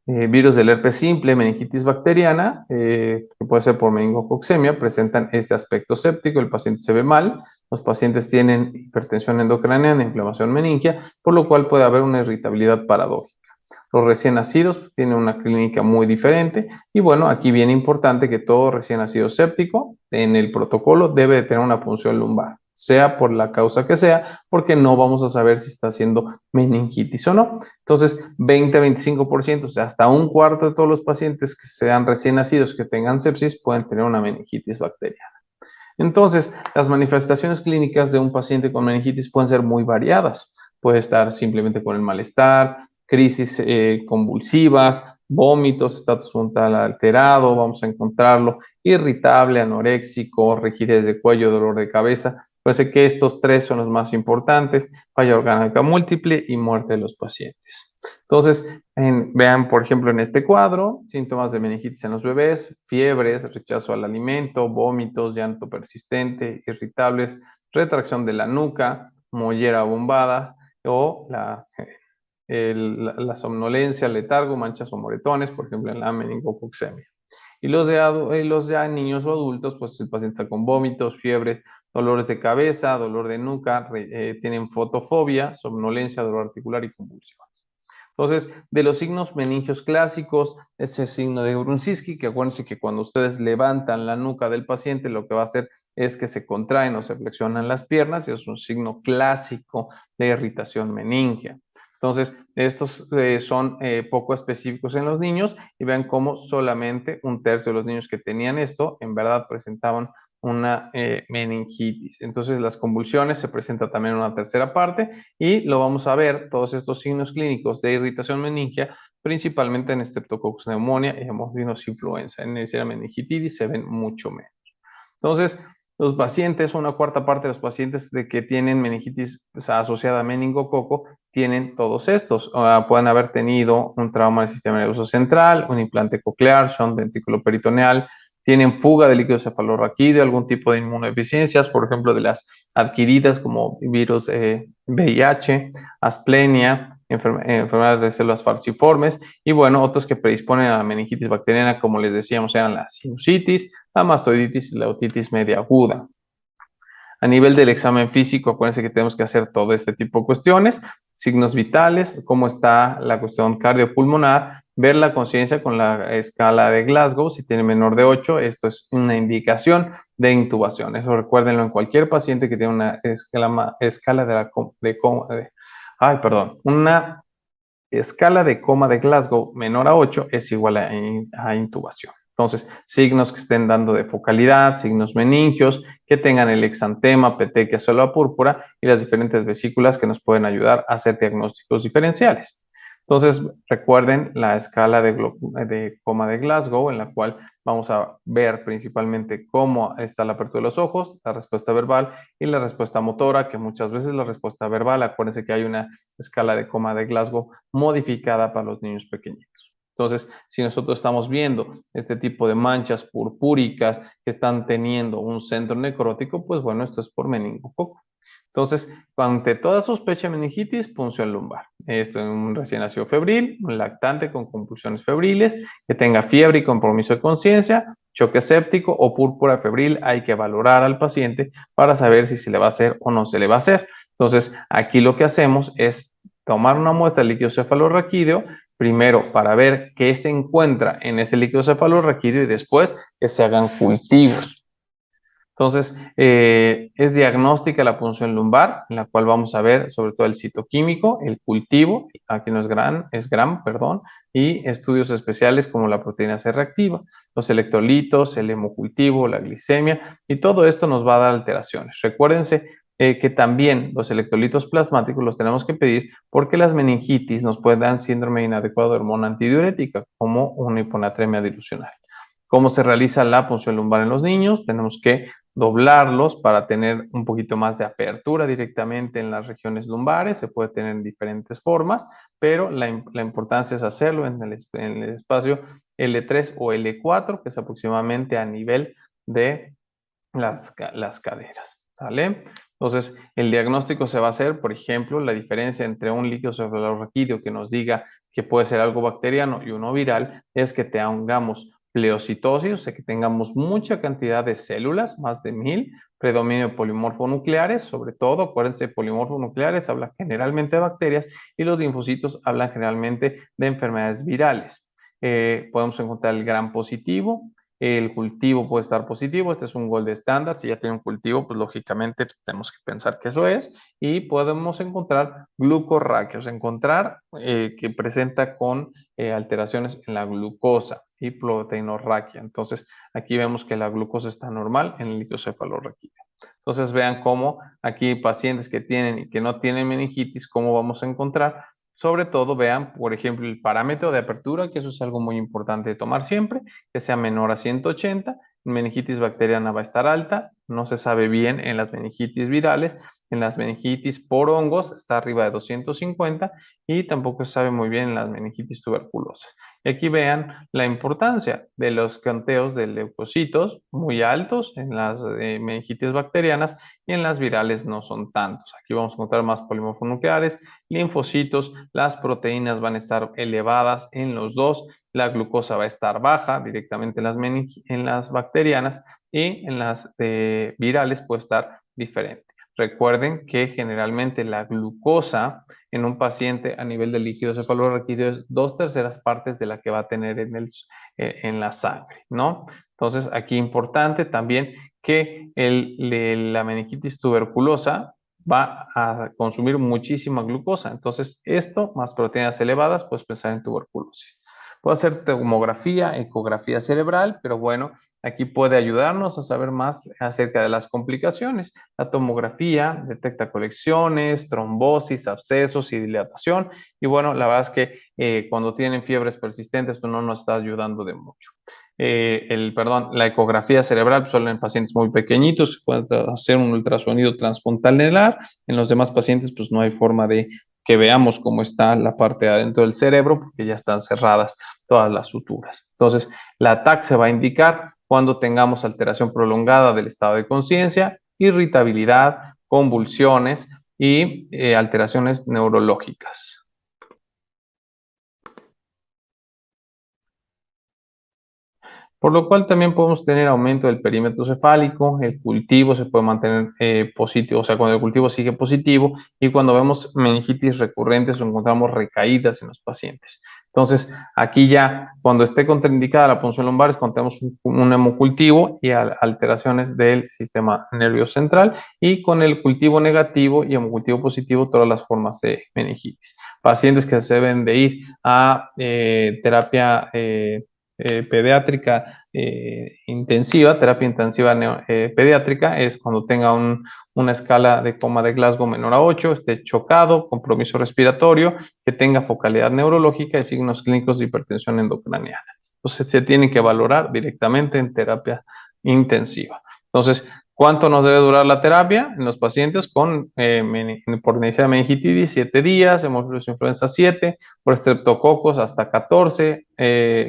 virus del herpes simple, meningitis bacteriana, que puede ser por meningococcemia, presentan este aspecto séptico, el paciente se ve mal, los pacientes tienen hipertensión endocraniana, inflamación meningia, por lo cual puede haber una irritabilidad paradójica. Los recién nacidos tienen una clínica muy diferente y bueno, aquí viene importante que todo recién nacido séptico en el protocolo debe de tener una punción lumbar, sea por la causa que sea, porque no vamos a saber si está haciendo meningitis o no. Entonces, 20-25%, o sea, hasta un cuarto de todos los pacientes que sean recién nacidos que tengan sepsis pueden tener una meningitis bacteriana. Entonces, las manifestaciones clínicas de un paciente con meningitis pueden ser muy variadas. Puede estar simplemente con el malestar, crisis convulsivas, vómitos, estatus frontal alterado, vamos a encontrarlo irritable, anoréxico, rigidez de cuello, dolor de cabeza. Parece que estos tres son los más importantes: falla orgánica múltiple y muerte de los pacientes. Entonces, vean, por ejemplo, en este cuadro, síntomas de meningitis en los bebés: fiebres, rechazo al alimento, vómitos, llanto persistente, irritables, retracción de la nuca, mollera bombada o la somnolencia, letargo, manchas o moretones, por ejemplo, en la meningococcemia. Y los ya niños o adultos, pues el paciente está con vómitos, fiebre, dolores de cabeza, dolor de nuca, tienen fotofobia, somnolencia, dolor articular y convulsiones. Entonces, de los signos meningios clásicos, ese signo de Brunskiski, que acuérdense que cuando ustedes levantan la nuca del paciente, lo que va a hacer es que se contraen o se flexionan las piernas, y es un signo clásico de irritación meningia. Entonces, estos son poco específicos en los niños, y vean cómo solamente un tercio de los niños que tenían esto en verdad presentaban una meningitis. Entonces, las convulsiones se presentan también en una tercera parte, y lo vamos a ver, todos estos signos clínicos de irritación meningia, principalmente en Streptococcus pneumoniae y Haemophilus influenza. En Neisseria meningitidis se ven mucho menos. Entonces, los pacientes, una cuarta parte de los pacientes de que tienen meningitis asociada a meningococo, tienen todos estos. Pueden haber tenido un trauma del sistema nervioso central, un implante coclear, shunt ventriculoperitoneal, tienen fuga de líquido cefalorraquídeo, algún tipo de inmunodeficiencias, por ejemplo, de las adquiridas como virus VIH, asplenia, enfermedades de células falciformes, y bueno, otros que predisponen a la meningitis bacteriana, como les decíamos, eran la sinusitis, la mastoiditis y la otitis media aguda. A nivel del examen físico, acuérdense que tenemos que hacer todo este tipo de cuestiones: signos vitales, cómo está la cuestión cardiopulmonar, ver la conciencia con la escala de Glasgow. Si tiene menor de 8, esto es una indicación de intubación. Eso recuérdenlo en cualquier paciente que tiene una escala una escala de coma de Glasgow menor a 8 es igual a intubación. Entonces, signos que estén dando de focalidad, signos meningios, que tengan el exantema, petequia, célula púrpura y las diferentes vesículas que nos pueden ayudar a hacer diagnósticos diferenciales. Entonces, recuerden la escala de coma de Glasgow, en la cual vamos a ver principalmente cómo está la apertura de los ojos, la respuesta verbal y la respuesta motora, que muchas veces la respuesta verbal, acuérdense que hay una escala de coma de Glasgow modificada para los niños pequeñitos. Entonces, si nosotros estamos viendo este tipo de manchas purpúricas que están teniendo un centro necrótico, pues bueno, esto es por meningococo. Entonces, ante toda sospecha de meningitis, punción lumbar. Esto en un recién nacido febril, un lactante con convulsiones febriles, que tenga fiebre y compromiso de conciencia, choque séptico o púrpura febril. Hay que valorar al paciente para saber si se le va a hacer o no se le va a hacer. Entonces, aquí lo que hacemos es tomar una muestra de líquido cefalorraquídeo, primero para ver qué se encuentra en ese líquido cefalorraquídeo y después que se hagan cultivos. Entonces, es diagnóstica la punción lumbar, en la cual vamos a ver sobre todo el citoquímico, el cultivo, aquí no es Gram, perdón, y estudios especiales como la proteína C reactiva, los electrolitos, el hemocultivo, la glicemia, y todo esto nos va a dar alteraciones. Recuérdense que también los electrolitos plasmáticos los tenemos que pedir porque las meningitis nos pueden dar síndrome inadecuado de hormona antidiurética, como una hiponatremia dilucional. ¿Cómo se realiza la punción lumbar en los niños? Tenemos que doblarlos para tener un poquito más de apertura directamente en las regiones lumbares. Se puede tener en diferentes formas, pero la importancia es hacerlo en el espacio L3 o L4, que es aproximadamente a nivel de las caderas, ¿sale? Entonces, el diagnóstico se va a hacer, por ejemplo, la diferencia entre un líquido cefalorraquídeo que nos diga que puede ser algo bacteriano y uno viral, es que tengamos pleocitosis, o sea, que tengamos mucha cantidad de células, más de 1000, predominio de polimorfonucleares, sobre todo, acuérdense, polimorfonucleares hablan generalmente de bacterias y los linfocitos hablan generalmente de enfermedades virales. Podemos encontrar el gram positivo, el cultivo puede estar positivo, este es un gold estándar, si ya tiene un cultivo, pues lógicamente tenemos que pensar que eso es, y podemos encontrar glucorraquios, encontrar que presenta con alteraciones en la glucosa y proteinorraquia. Entonces, aquí vemos que la glucosa está normal en el líquido cefalorraquídeo. Entonces, vean cómo aquí pacientes que tienen y que no tienen meningitis, cómo vamos a encontrar. Sobre todo, vean, por ejemplo, el parámetro de apertura, que eso es algo muy importante de tomar siempre, que sea menor a 180. Meningitis bacteriana va a estar alta, no se sabe bien en las meningitis virales, en las meningitis por hongos está arriba de 250 y tampoco se sabe muy bien en las meningitis tuberculosas. Y aquí vean la importancia de los conteos de leucocitos muy altos en las meningitis bacterianas y en las virales no son tantos. Aquí vamos a encontrar más polimorfonucleares, linfocitos, las proteínas van a estar elevadas en los dos, la glucosa va a estar baja directamente en las bacterianas y en las virales puede estar diferente. Recuerden que generalmente la glucosa en un paciente a nivel de líquido cefalorraquídeo es 2/3 partes de la que va a tener en la sangre, ¿no? Entonces, aquí importante también que la meningitis tuberculosa va a consumir muchísima glucosa. Entonces, esto más proteínas elevadas, pues pensar en tuberculosis. Puedo hacer tomografía, ecografía cerebral, pero bueno, aquí puede ayudarnos a saber más acerca de las complicaciones. La tomografía detecta colecciones, trombosis, abscesos y dilatación. Y bueno, la verdad es que cuando tienen fiebres persistentes, pues no nos está ayudando de mucho. La ecografía cerebral solo en pacientes muy pequeñitos, puede hacer un ultrasonido transfrontalar. En los demás pacientes, pues no hay forma de que veamos cómo está la parte de adentro del cerebro, porque ya están cerradas todas las suturas. Entonces, la TAC se va a indicar cuando tengamos alteración prolongada del estado de conciencia, irritabilidad, convulsiones y alteraciones neurológicas. Por lo cual también podemos tener aumento del perímetro cefálico, el cultivo se puede mantener positivo, o sea, cuando el cultivo sigue positivo y cuando vemos meningitis recurrentes o encontramos recaídas en los pacientes. Entonces, aquí ya cuando esté contraindicada la punción lumbar es cuando tenemos un hemocultivo y alteraciones del sistema nervioso central, y con el cultivo negativo y hemocultivo positivo todas las formas de meningitis. Pacientes que se deben de ir a terapia pediátrica intensiva, terapia intensiva pediátrica, es cuando tenga una escala de coma de Glasgow menor a 8, esté chocado, compromiso respiratorio, que tenga focalidad neurológica y signos clínicos de hipertensión endocraniana. Entonces se tiene que valorar directamente en terapia intensiva. Entonces, ¿cuánto nos debe durar la terapia en los pacientes con por necesidad de meningitis? 7 días, hemófilos influenza 7, por estreptococos hasta 14,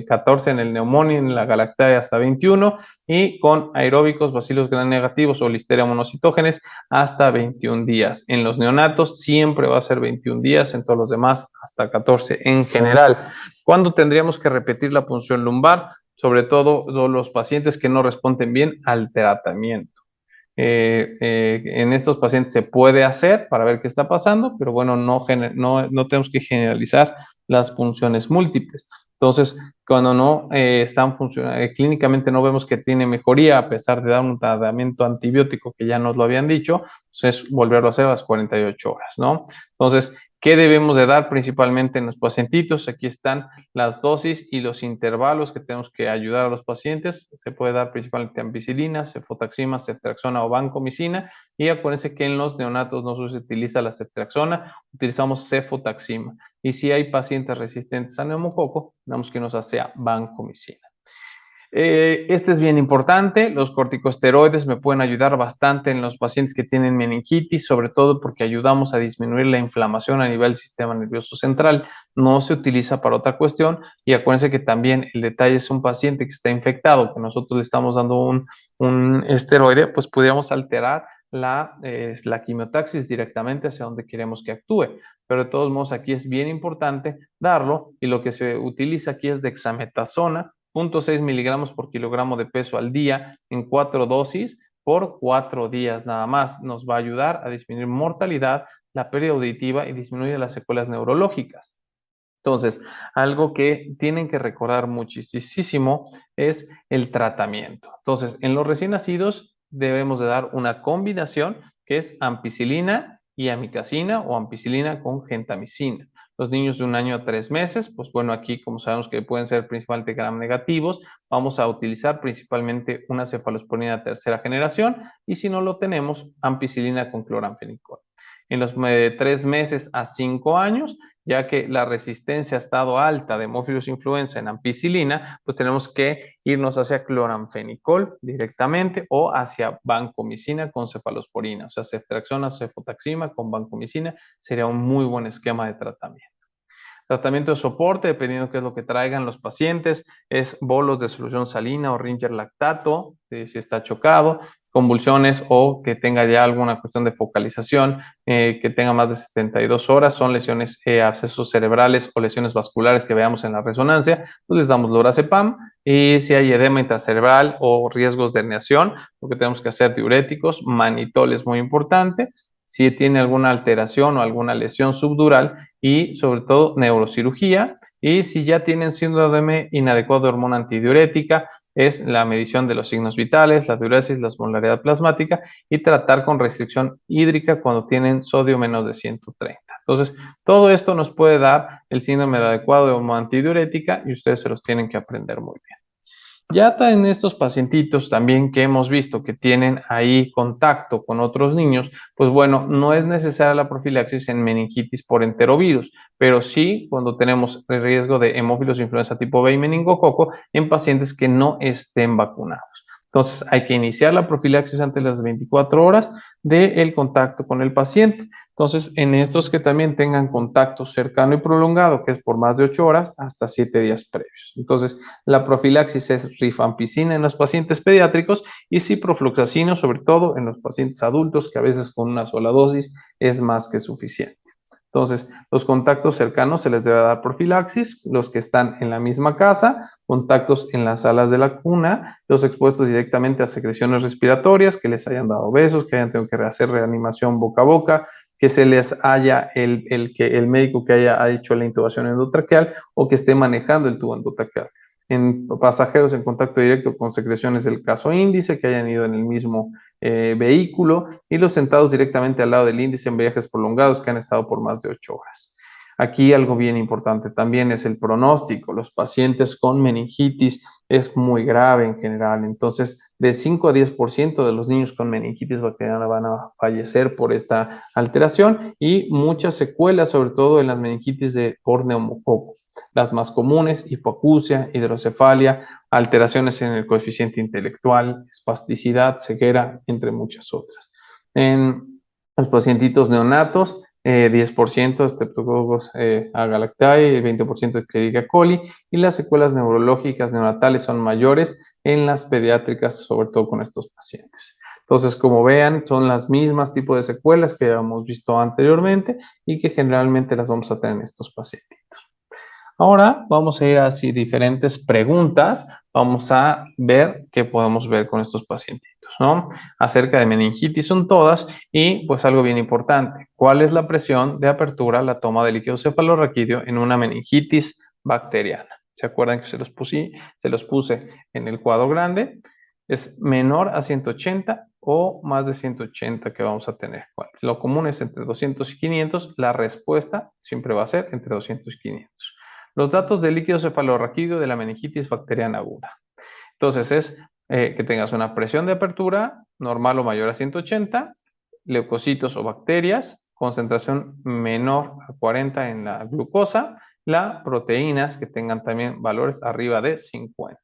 14 en el neumonía, en la galactaria hasta 21, y con aeróbicos, bacilos gram negativos o listeria monocitógenes hasta 21 días. En los neonatos siempre va a ser 21 días, en todos los demás hasta 14 en general. ¿Cuándo tendríamos que repetir la punción lumbar? Sobre todo los pacientes que no responden bien al tratamiento. En estos pacientes se puede hacer para ver qué está pasando, pero bueno, no tenemos que generalizar las punciones múltiples. Entonces, cuando no están funcionando, clínicamente no vemos que tiene mejoría a pesar de dar un tratamiento antibiótico que ya nos lo habían dicho, pues es volverlo a hacer a las 48 horas, ¿no? Entonces, ¿qué debemos de dar principalmente en los pacientitos? Aquí están las dosis y los intervalos que tenemos que ayudar a los pacientes. Se puede dar principalmente ampicilina, cefotaxima, ceftriaxona o vancomicina. Y acuérdense que en los neonatos no se utiliza la ceftriaxona, utilizamos cefotaxima. Y si hay pacientes resistentes a neumococo, tenemos que nos sea vancomicina. Este es bien importante. Los corticosteroides me pueden ayudar bastante en los pacientes que tienen meningitis, sobre todo porque ayudamos a disminuir la inflamación a nivel del sistema nervioso central. No se utiliza para otra cuestión y acuérdense que también el detalle es un paciente que está infectado, que nosotros le estamos dando un esteroide, pues pudiéramos alterar la quimiotaxis directamente hacia donde queremos que actúe. Pero de todos modos aquí es bien importante darlo y lo que se utiliza aquí es dexametasona, 0.6 miligramos por kilogramo de peso al día en 4 dosis por 4 días nada más. Nos va a ayudar a disminuir mortalidad, la pérdida auditiva y disminuir las secuelas neurológicas. Entonces, algo que tienen que recordar muchísimo es el tratamiento. Entonces, en los recién nacidos debemos de dar una combinación que es ampicilina y amicacina o ampicilina con gentamicina. Los niños de 1 año a 3 meses, pues bueno, aquí como sabemos que pueden ser principalmente gram negativos, vamos a utilizar principalmente una cefalosporina tercera generación y si no lo tenemos, ampicilina con cloranfenicol. En los de 3 meses a 5 años, ya que la resistencia ha estado alta de Haemophilus influenza en ampicilina, pues tenemos que irnos hacia cloranfenicol directamente o hacia vancomicina con cefalosporina, o sea, ceftriaxona, cefotaxima con vancomicina sería un muy buen esquema de tratamiento. Tratamiento de soporte, dependiendo qué es lo que traigan los pacientes, es bolos de solución salina o Ringer lactato, si está chocado, convulsiones o que tenga ya alguna cuestión de focalización, que tenga más de 72 horas, son lesiones, abscesos cerebrales o lesiones vasculares que veamos en la resonancia, pues les damos lorazepam, y si hay edema intracerebral o riesgos de herniación, lo que tenemos que hacer diuréticos, manitol es muy importante, si tiene alguna alteración o alguna lesión subdural y sobre todo neurocirugía, y si ya tienen síndrome inadecuado de hormona antidiurética, es la medición de los signos vitales, la diuresis, la osmolaridad plasmática y tratar con restricción hídrica cuando tienen sodio menos de 130. Entonces, todo esto nos puede dar el síndrome adecuado de hormona antidiurética y ustedes se los tienen que aprender muy bien. Ya en estos pacientitos también que hemos visto que tienen ahí contacto con otros niños, pues bueno, no es necesaria la profilaxis en meningitis por enterovirus, pero sí cuando tenemos el riesgo de hemófilos influenza tipo B y meningococo en pacientes que no estén vacunados. Entonces hay que iniciar la profilaxis antes de las 24 horas del contacto con el paciente. Entonces, en estos que también tengan contacto cercano y prolongado, que es por más de 8 horas, hasta 7 días previos. Entonces, la profilaxis es rifampicina en los pacientes pediátricos y ciprofloxacino, sobre todo en los pacientes adultos, que a veces con una sola dosis es más que suficiente. Entonces, los contactos cercanos se les debe dar profilaxis, los que están en la misma casa, contactos en las salas de la cuna, los expuestos directamente a secreciones respiratorias, que les hayan dado besos, que hayan tenido que hacer reanimación boca a boca, que se les haya el médico que haya hecho la intubación endotraqueal o que esté manejando el tubo endotraqueal. En pasajeros en contacto directo con secreciones del caso índice, que hayan ido en el mismo vehículo, y los sentados directamente al lado del índice en viajes prolongados que han estado por más de 8 horas. Aquí algo bien importante también es el pronóstico. Los pacientes con meningitis es muy grave en general. Entonces, de 5 a 10% de los niños con meningitis bacteriana van a fallecer por esta alteración y muchas secuelas, sobre todo en las meningitis por neumococo. Las más comunes, hipoacusia, hidrocefalia, alteraciones en el coeficiente intelectual, espasticidad, ceguera, entre muchas otras. En los pacientitos neonatos, 10% Streptococcus agalactiae, 20% Escherichia coli, y las secuelas neurológicas neonatales son mayores en las pediátricas, sobre todo con estos pacientes. Entonces, como vean, son las mismas tipos de secuelas que habíamos visto anteriormente y que generalmente las vamos a tener en estos pacientitos. Ahora vamos a ir a diferentes preguntas. Vamos a ver qué podemos ver con estos pacientitos, ¿no? Acerca de meningitis son todas y pues algo bien importante. ¿Cuál es la presión de apertura, la toma de líquido cefalorraquídeo en una meningitis bacteriana? ¿Se acuerdan que se los puse en el cuadro grande? Es menor a 180 o más de 180 que vamos a tener. Bueno, lo común es entre 200 y 500. La respuesta siempre va a ser entre 200 y 500. Los datos del líquido cefalorraquídeo de la meningitis bacteriana aguda. Entonces es que tengas una presión de apertura normal o mayor a 180, leucocitos o bacterias, concentración menor a 40 en la glucosa las proteínas que tengan también valores arriba de 50.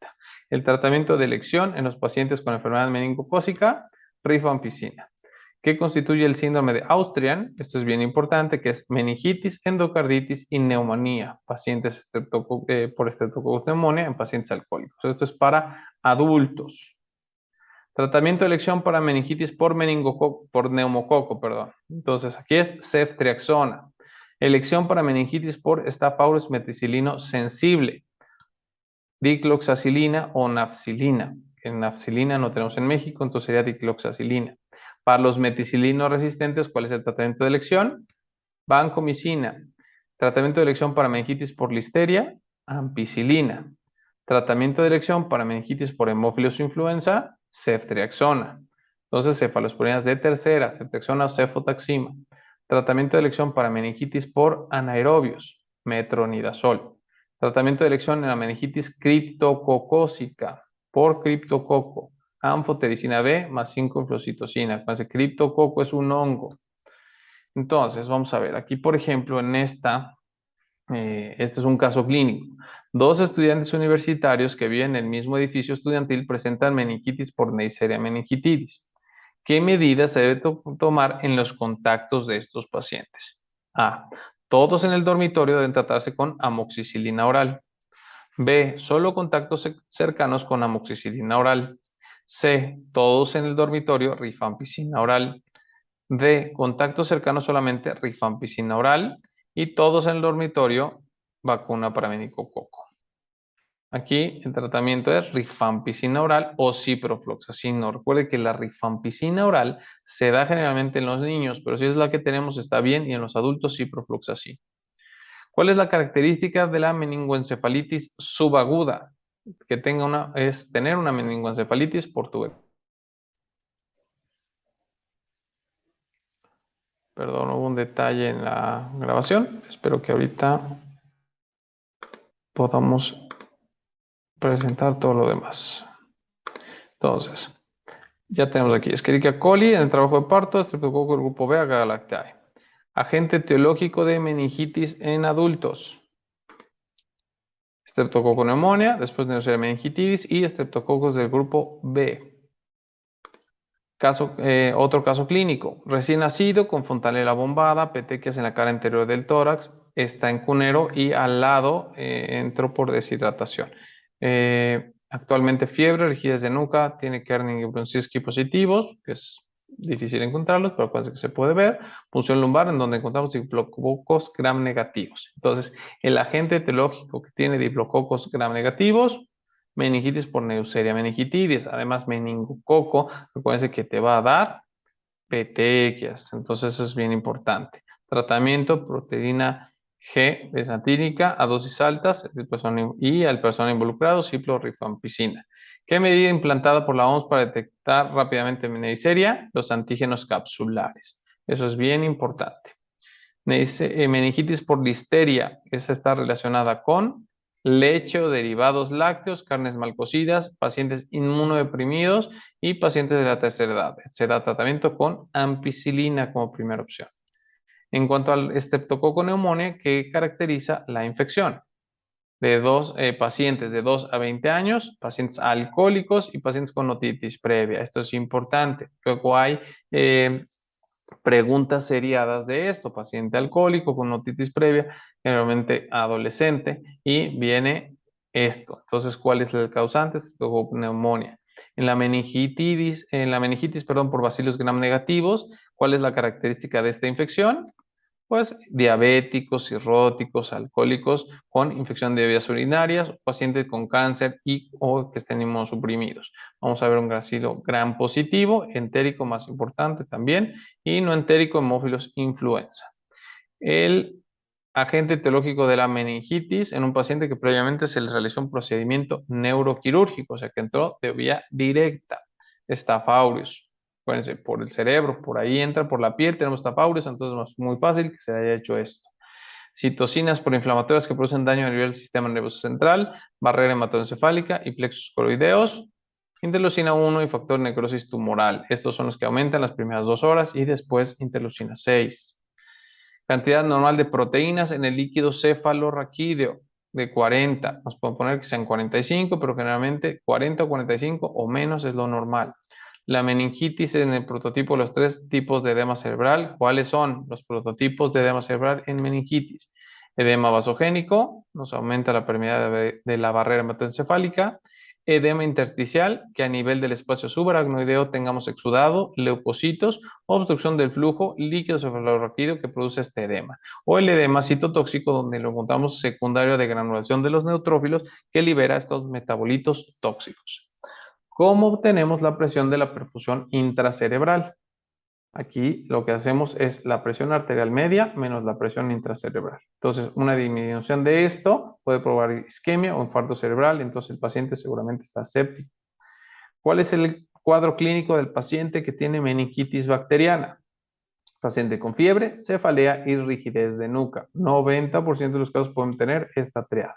El tratamiento de elección en los pacientes con enfermedad meningocócica, rifampicina. ¿Qué constituye el síndrome de Austrian? Esto es bien importante, que es meningitis, endocarditis y neumonía. Pacientes por Streptococcus pneumoniae en pacientes alcohólicos. Esto es para adultos. Tratamiento de elección para meningitis por neumococo, perdón. Entonces, aquí es ceftriaxona. Elección para meningitis por Staph aureus meticilino sensible. Dicloxacilina o nafcilina. En nafcilina no tenemos en México, entonces sería dicloxacilina. Para los meticilinos resistentes, ¿cuál es el tratamiento de elección? Vancomicina. Tratamiento de elección para meningitis por listeria, ampicilina. Tratamiento de elección para meningitis por hemófilos influenza, ceftriaxona. Entonces, cefalosporinas de tercera, ceftriaxona o cefotaxima. Tratamiento de elección para meningitis por anaerobios, metronidazol. Tratamiento de elección en la meningitis criptococócica por criptococo, anfotericina B más 5-inflocitocina. Acuérdense, criptococo es un hongo. Entonces, vamos a ver, aquí por ejemplo en este es un caso clínico. Dos estudiantes universitarios que viven en el mismo edificio estudiantil presentan meningitis por Neisseria meningitidis. ¿Qué medidas se debe tomar en los contactos de estos pacientes? A. Todos en el dormitorio deben tratarse con amoxicilina oral. B. Solo contactos cercanos con amoxicilina oral. C. Todos en el dormitorio rifampicina oral. D. Contacto cercano solamente rifampicina oral y todos en el dormitorio vacuna para meningococo. Aquí el tratamiento es rifampicina oral o ciprofloxacino. Recuerde que la rifampicina oral se da generalmente en los niños, pero si es la que tenemos está bien y en los adultos ciprofloxacino. ¿Cuál es la característica de la meningoencefalitis subaguda? Que es tener una meningoencefalitis por tuberculosis. Perdón, hubo un detalle en la grabación. Espero que ahorita podamos presentar todo lo demás. Entonces, ya tenemos aquí Escherichia coli en el trabajo de parto, Streptococcus grupo B, Agar lactae. Agente etiológico de meningitis en adultos. Streptococcus pneumonia, después Neisseria meningitidis y Streptococcus del grupo B. Otro caso clínico, recién nacido con fontanela bombada, petequias en la cara interior del tórax, está en cunero y al lado entró por deshidratación. Actualmente fiebre, rigidez de nuca, tiene Kerning y Brunskiski positivos, que es difícil encontrarlos, pero parece que se puede ver. Punción lumbar, en donde encontramos diplococos gram negativos. Entonces, el agente etiológico que tiene diplococos gram negativos, meningitis por Neisseria meningitidis, además meningococo, recuerden que te va a dar petequias, entonces eso es bien importante. Tratamiento, proteína G besatírica a dosis altas y al personal involucrado, ciprofloxacina. ¿Qué medida implantada por la OMS para detectar rápidamente Neisseria? Los antígenos capsulares. Eso es bien importante. Meningitis por listeria, esa está relacionada con leche o derivados lácteos, carnes mal cocidas, pacientes inmunodeprimidos y pacientes de la tercera edad. Se da tratamiento con ampicilina como primera opción. En cuanto al Streptococcus pneumoniae, ¿qué caracteriza la infección? De pacientes de 2 a 20 años, pacientes alcohólicos y pacientes con otitis previa. Esto es importante. Luego hay preguntas seriadas de esto, paciente alcohólico con otitis previa, generalmente adolescente, y viene esto. Entonces, ¿cuál es el causante? Neumonía. En la meningitis, por bacilos gram negativos, ¿cuál es la característica de esta infección? Pues diabéticos, cirróticos, alcohólicos con infección de vías urinarias, pacientes con cáncer o que estén inmunosuprimidos. Vamos a ver un bacilo gram positivo, entérico más importante también, y no entérico, hemófilos influenza. El agente etiológico de la meningitis en un paciente que previamente se le realizó un procedimiento neuroquirúrgico, o sea que entró de vía directa, Staph aureus. Acuérdense, por el cerebro, por ahí entra, por la piel, tenemos Staph aureus, entonces es muy fácil que se haya hecho esto. Citocinas proinflamatorias que producen daño a nivel del sistema nervioso central, barrera hematoencefálica y plexos coroideos, interleucina 1 y factor necrosis tumoral. Estos son los que aumentan las primeras 2 horas y después interleucina 6. Cantidad normal de proteínas en el líquido cefalorraquídeo de 40. Nos pueden poner que sean 45, pero generalmente 40 o 45 o menos es lo normal. La meningitis en el prototipo de los 3 tipos de edema cerebral. ¿Cuáles son los prototipos de edema cerebral en meningitis? Edema vasogénico, nos aumenta la permeabilidad de la barrera hematoencefálica. Edema intersticial, que a nivel del espacio subaracnoideo tengamos exudado, leucocitos, obstrucción del flujo líquido cefalorraquídeo que produce este edema. O el edema citotóxico, donde lo encontramos secundario de granulación de los neutrófilos que libera estos metabolitos tóxicos. ¿Cómo obtenemos la presión de la perfusión intracerebral? Aquí lo que hacemos es la presión arterial media menos la presión intracerebral. Entonces, una disminución de esto puede provocar isquemia o infarto cerebral, entonces el paciente seguramente está séptico. ¿Cuál es el cuadro clínico del paciente que tiene meningitis bacteriana? Paciente con fiebre, cefalea y rigidez de nuca. 90% de los casos pueden tener esta triada.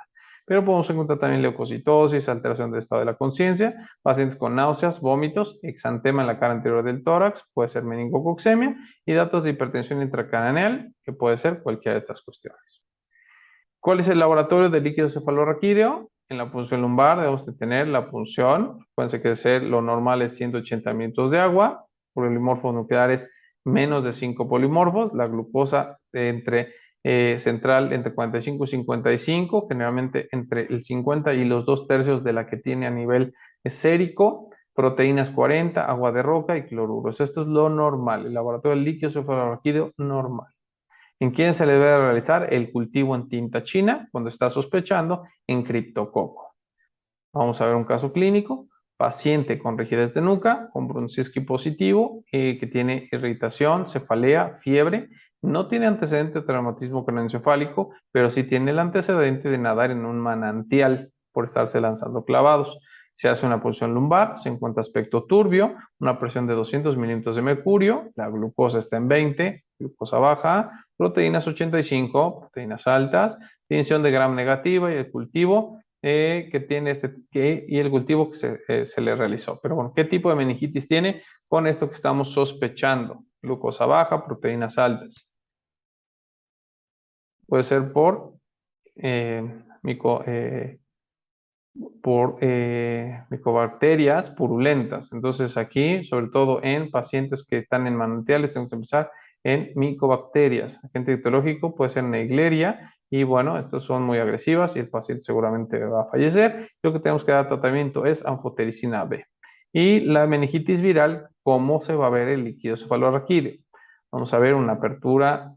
Pero podemos encontrar también leucocitosis, alteración del estado de la conciencia, pacientes con náuseas, vómitos, exantema en la cara anterior del tórax, puede ser meningococcemia, y datos de hipertensión intracraneal, que puede ser cualquiera de estas cuestiones. ¿Cuál es el laboratorio del líquido cefalorraquídeo? En la punción lumbar debemos de tener la punción, acuérdense que lo normal es 180 minutos de agua, polimorfos nucleares menos de 5 polimorfos, la glucosa central entre 45 y 55, generalmente entre el 50 y los 2/3 de la que tiene a nivel sérico, proteínas 40, agua de roca y cloruros. Esto es lo normal, el laboratorio del líquido cefalorraquídeo normal. ¿En quién se le debe realizar el cultivo en tinta china cuando está sospechando en criptococo? Vamos a ver un caso clínico. Paciente con rigidez de nuca, con Brunskiski positivo, que tiene irritación, cefalea, fiebre. No tiene antecedente de traumatismo craneoencefálico, pero sí tiene el antecedente de nadar en un manantial por estarse lanzando clavados. Se hace una punción lumbar, se encuentra aspecto turbio, una presión de 200 milímetros de mercurio, la glucosa está en 20, glucosa baja, proteínas 85, proteínas altas, tinción de Gram negativa y el cultivo que tiene y el cultivo que se le realizó. Pero bueno, ¿qué tipo de meningitis tiene? Con esto que estamos sospechando. Glucosa baja, proteínas altas. Puede ser por micobacterias purulentas. Entonces aquí, sobre todo en pacientes que están en manantiales, tenemos que empezar en micobacterias. Agente etiológico puede ser Naegleria y bueno, estas son muy agresivas y el paciente seguramente va a fallecer. Lo que tenemos que dar tratamiento es anfotericina B. Y la meningitis viral, ¿cómo se va a ver el líquido cefalorraquídeo? Vamos a ver una apertura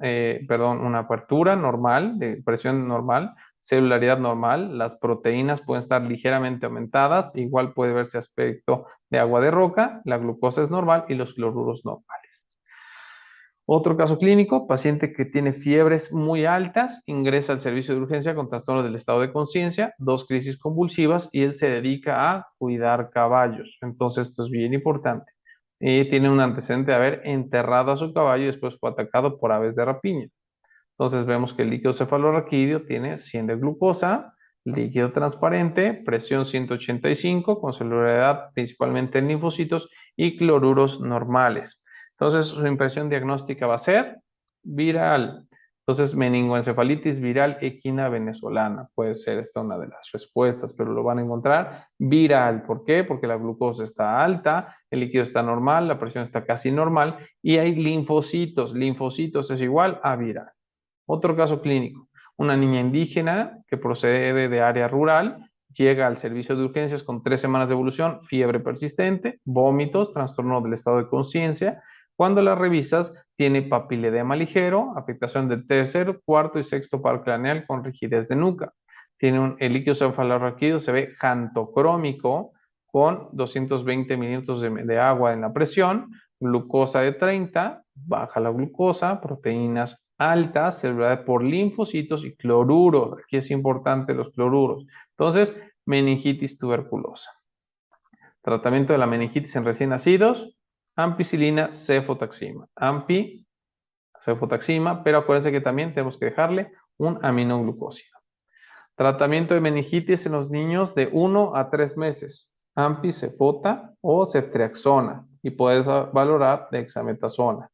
normal, de presión normal, celularidad normal, las proteínas pueden estar ligeramente aumentadas, igual puede verse aspecto de agua de roca, la glucosa es normal y los cloruros normales. Otro caso clínico, paciente que tiene fiebres muy altas, ingresa al servicio de urgencia con trastorno del estado de conciencia, 2 crisis convulsivas y él se dedica a cuidar caballos. Entonces esto es bien importante. Tiene un antecedente de haber enterrado a su caballo y después fue atacado por aves de rapiña. Entonces vemos que el líquido cefalorraquídeo tiene 100 de glucosa, líquido transparente, presión 185, con celularidad principalmente en linfocitos y cloruros normales. Entonces su impresión diagnóstica va a ser viral. Entonces meningoencefalitis viral equina venezolana puede ser esta una de las respuestas, pero lo van a encontrar viral. ¿Por qué? Porque la glucosa está alta, el líquido está normal, la presión está casi normal y hay linfocitos. Linfocitos es igual a viral. Otro caso clínico, una niña indígena que procede de área rural, llega al servicio de urgencias con 3 semanas de evolución, fiebre persistente, vómitos, trastorno del estado de conciencia. Cuando la revisas, tiene papiledema ligero, afectación del tercer, cuarto y sexto par craneal con rigidez de nuca. Tiene el líquido cefalorraquídeo, se ve jantocrómico con 220 mililitros de agua en la presión, glucosa de 30, baja la glucosa, proteínas altas, celularidad por linfocitos y cloruros. Aquí es importante los cloruros. Entonces, meningitis tuberculosa. Tratamiento de la meningitis en recién nacidos, ampicilina, cefotaxima. Cefotaxima, pero acuérdense que también tenemos que dejarle un aminoglucósido. Tratamiento de meningitis en los niños de 1 a 3 meses. Ampi, cefota o ceftriaxona. Y puedes valorar dexametasona.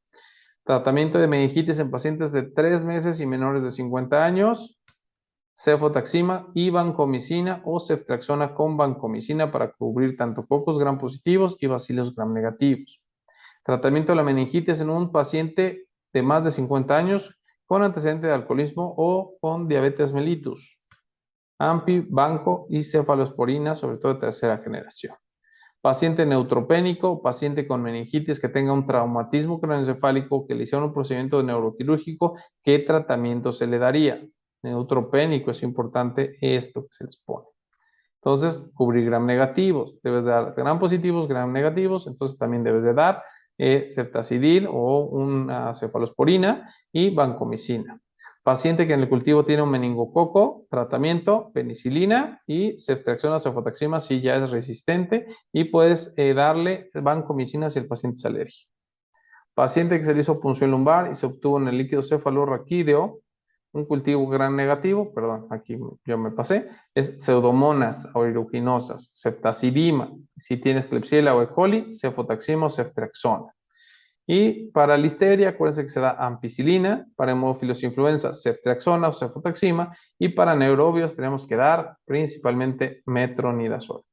Tratamiento de meningitis en pacientes de 3 meses y menores de 50 años. Cefotaxima y vancomicina o ceftriaxona con vancomicina para cubrir tanto cocos gram positivos y bacilos gram negativos. Tratamiento de la meningitis en un paciente de más de 50 años con antecedente de alcoholismo o con diabetes mellitus. AMPI, banco y cefalosporina, sobre todo de tercera generación. Paciente neutropénico, paciente con meningitis que tenga un traumatismo craneoencefálico, que le hicieron un procedimiento neuroquirúrgico, ¿qué tratamiento se le daría? Neutropénico, es importante esto que se les pone. Entonces, cubrir gram negativos. Debes dar gram positivos, gram negativos. Entonces, también debes de dar ceftazidil o una cefalosporina y vancomicina. Paciente que en el cultivo tiene un meningococo, tratamiento, penicilina y ceftriaxona o cefotaxima si ya es resistente y puedes darle vancomicina si el paciente es alérgico. Paciente que se le hizo punción lumbar y se obtuvo en el líquido cefalorraquídeo un cultivo gram negativo, perdón, aquí yo me pasé, es pseudomonas aeruginosas, ceftazidima, si tienes Klebsiella o E. coli, cefotaxima o ceftriaxona. Y para listeria, acuérdense que se da ampicilina, para hemófilos influenza, ceftriaxona o cefotaxima, y para neurobios tenemos que dar principalmente metronidazol.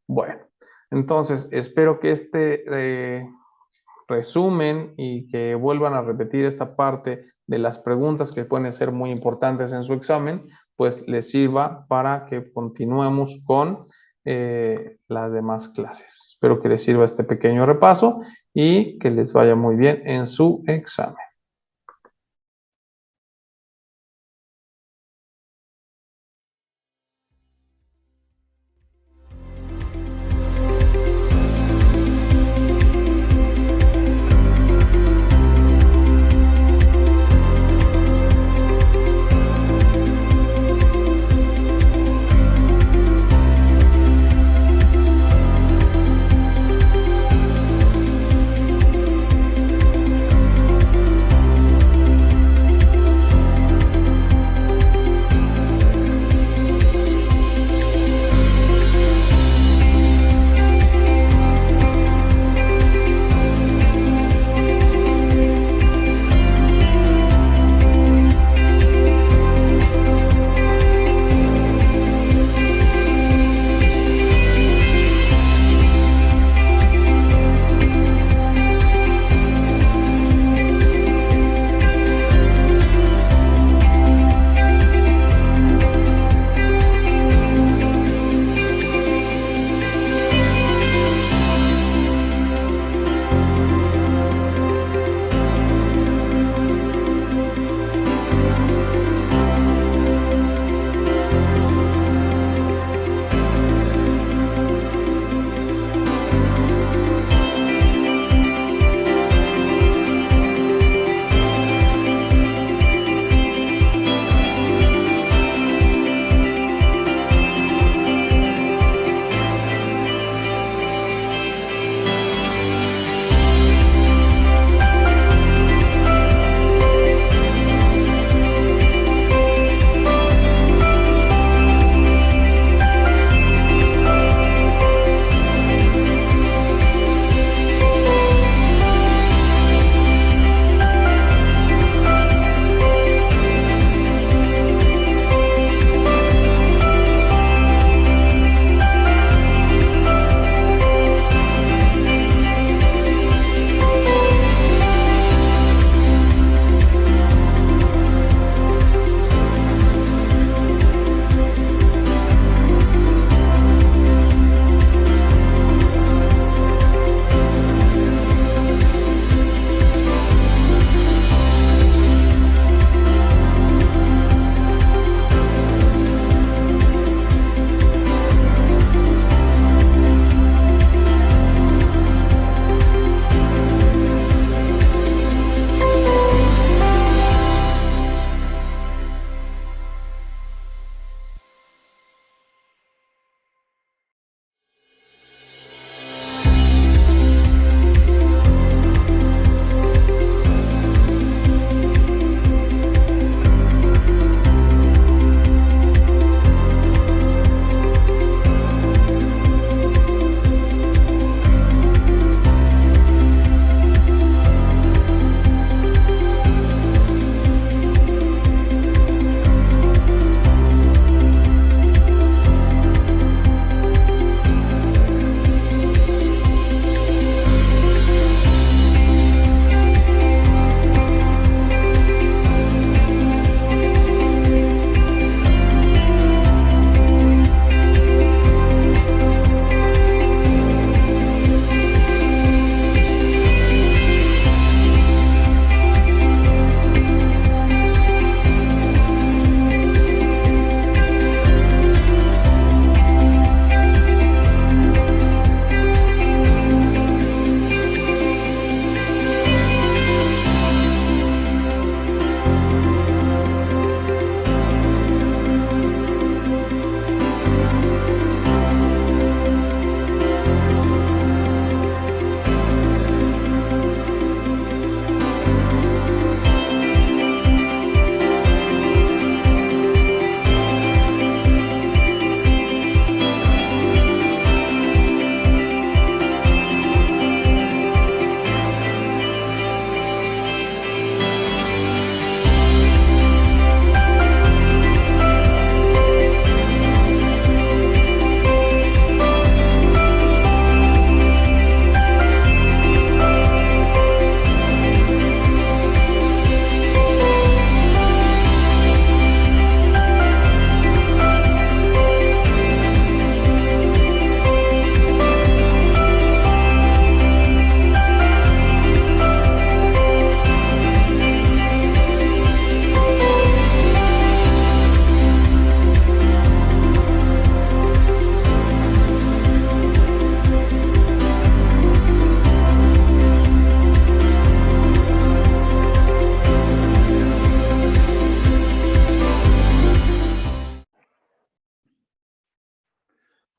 Bueno, entonces espero que este resumen y que vuelvan a repetir esta parte de las preguntas que pueden ser muy importantes en su examen, pues les sirva para que continuemos con las demás clases. Espero que les sirva este pequeño repaso y que les vaya muy bien en su examen.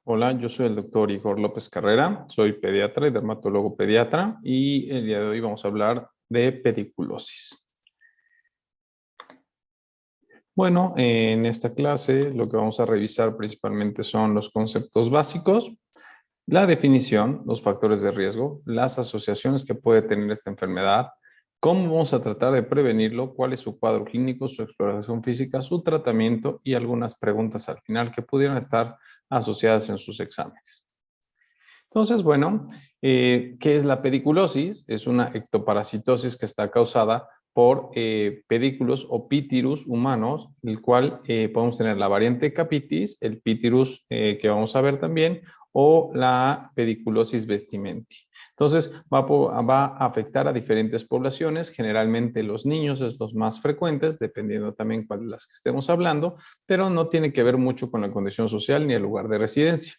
Hola, yo soy el doctor Igor López Carrera, soy pediatra y dermatólogo pediatra y el día de hoy vamos a hablar de pediculosis. Bueno, en esta clase lo que vamos a revisar principalmente son los conceptos básicos, la definición, los factores de riesgo, las asociaciones que puede tener esta enfermedad, cómo vamos a tratar de prevenirlo, cuál es su cuadro clínico, su exploración física, su tratamiento y algunas preguntas al final que pudieran estar asociadas en sus exámenes. Entonces, bueno, ¿qué es la pediculosis? Es una ectoparasitosis que está causada por pedículos o pítirus humanos, el cual podemos tener la variante capitis, el pítirus que vamos a ver también, o la pediculosis vestimenti. Entonces, va a afectar a diferentes poblaciones, generalmente los niños es los más frecuentes, dependiendo también cuál de las que estemos hablando, pero no tiene que ver mucho con la condición social ni el lugar de residencia.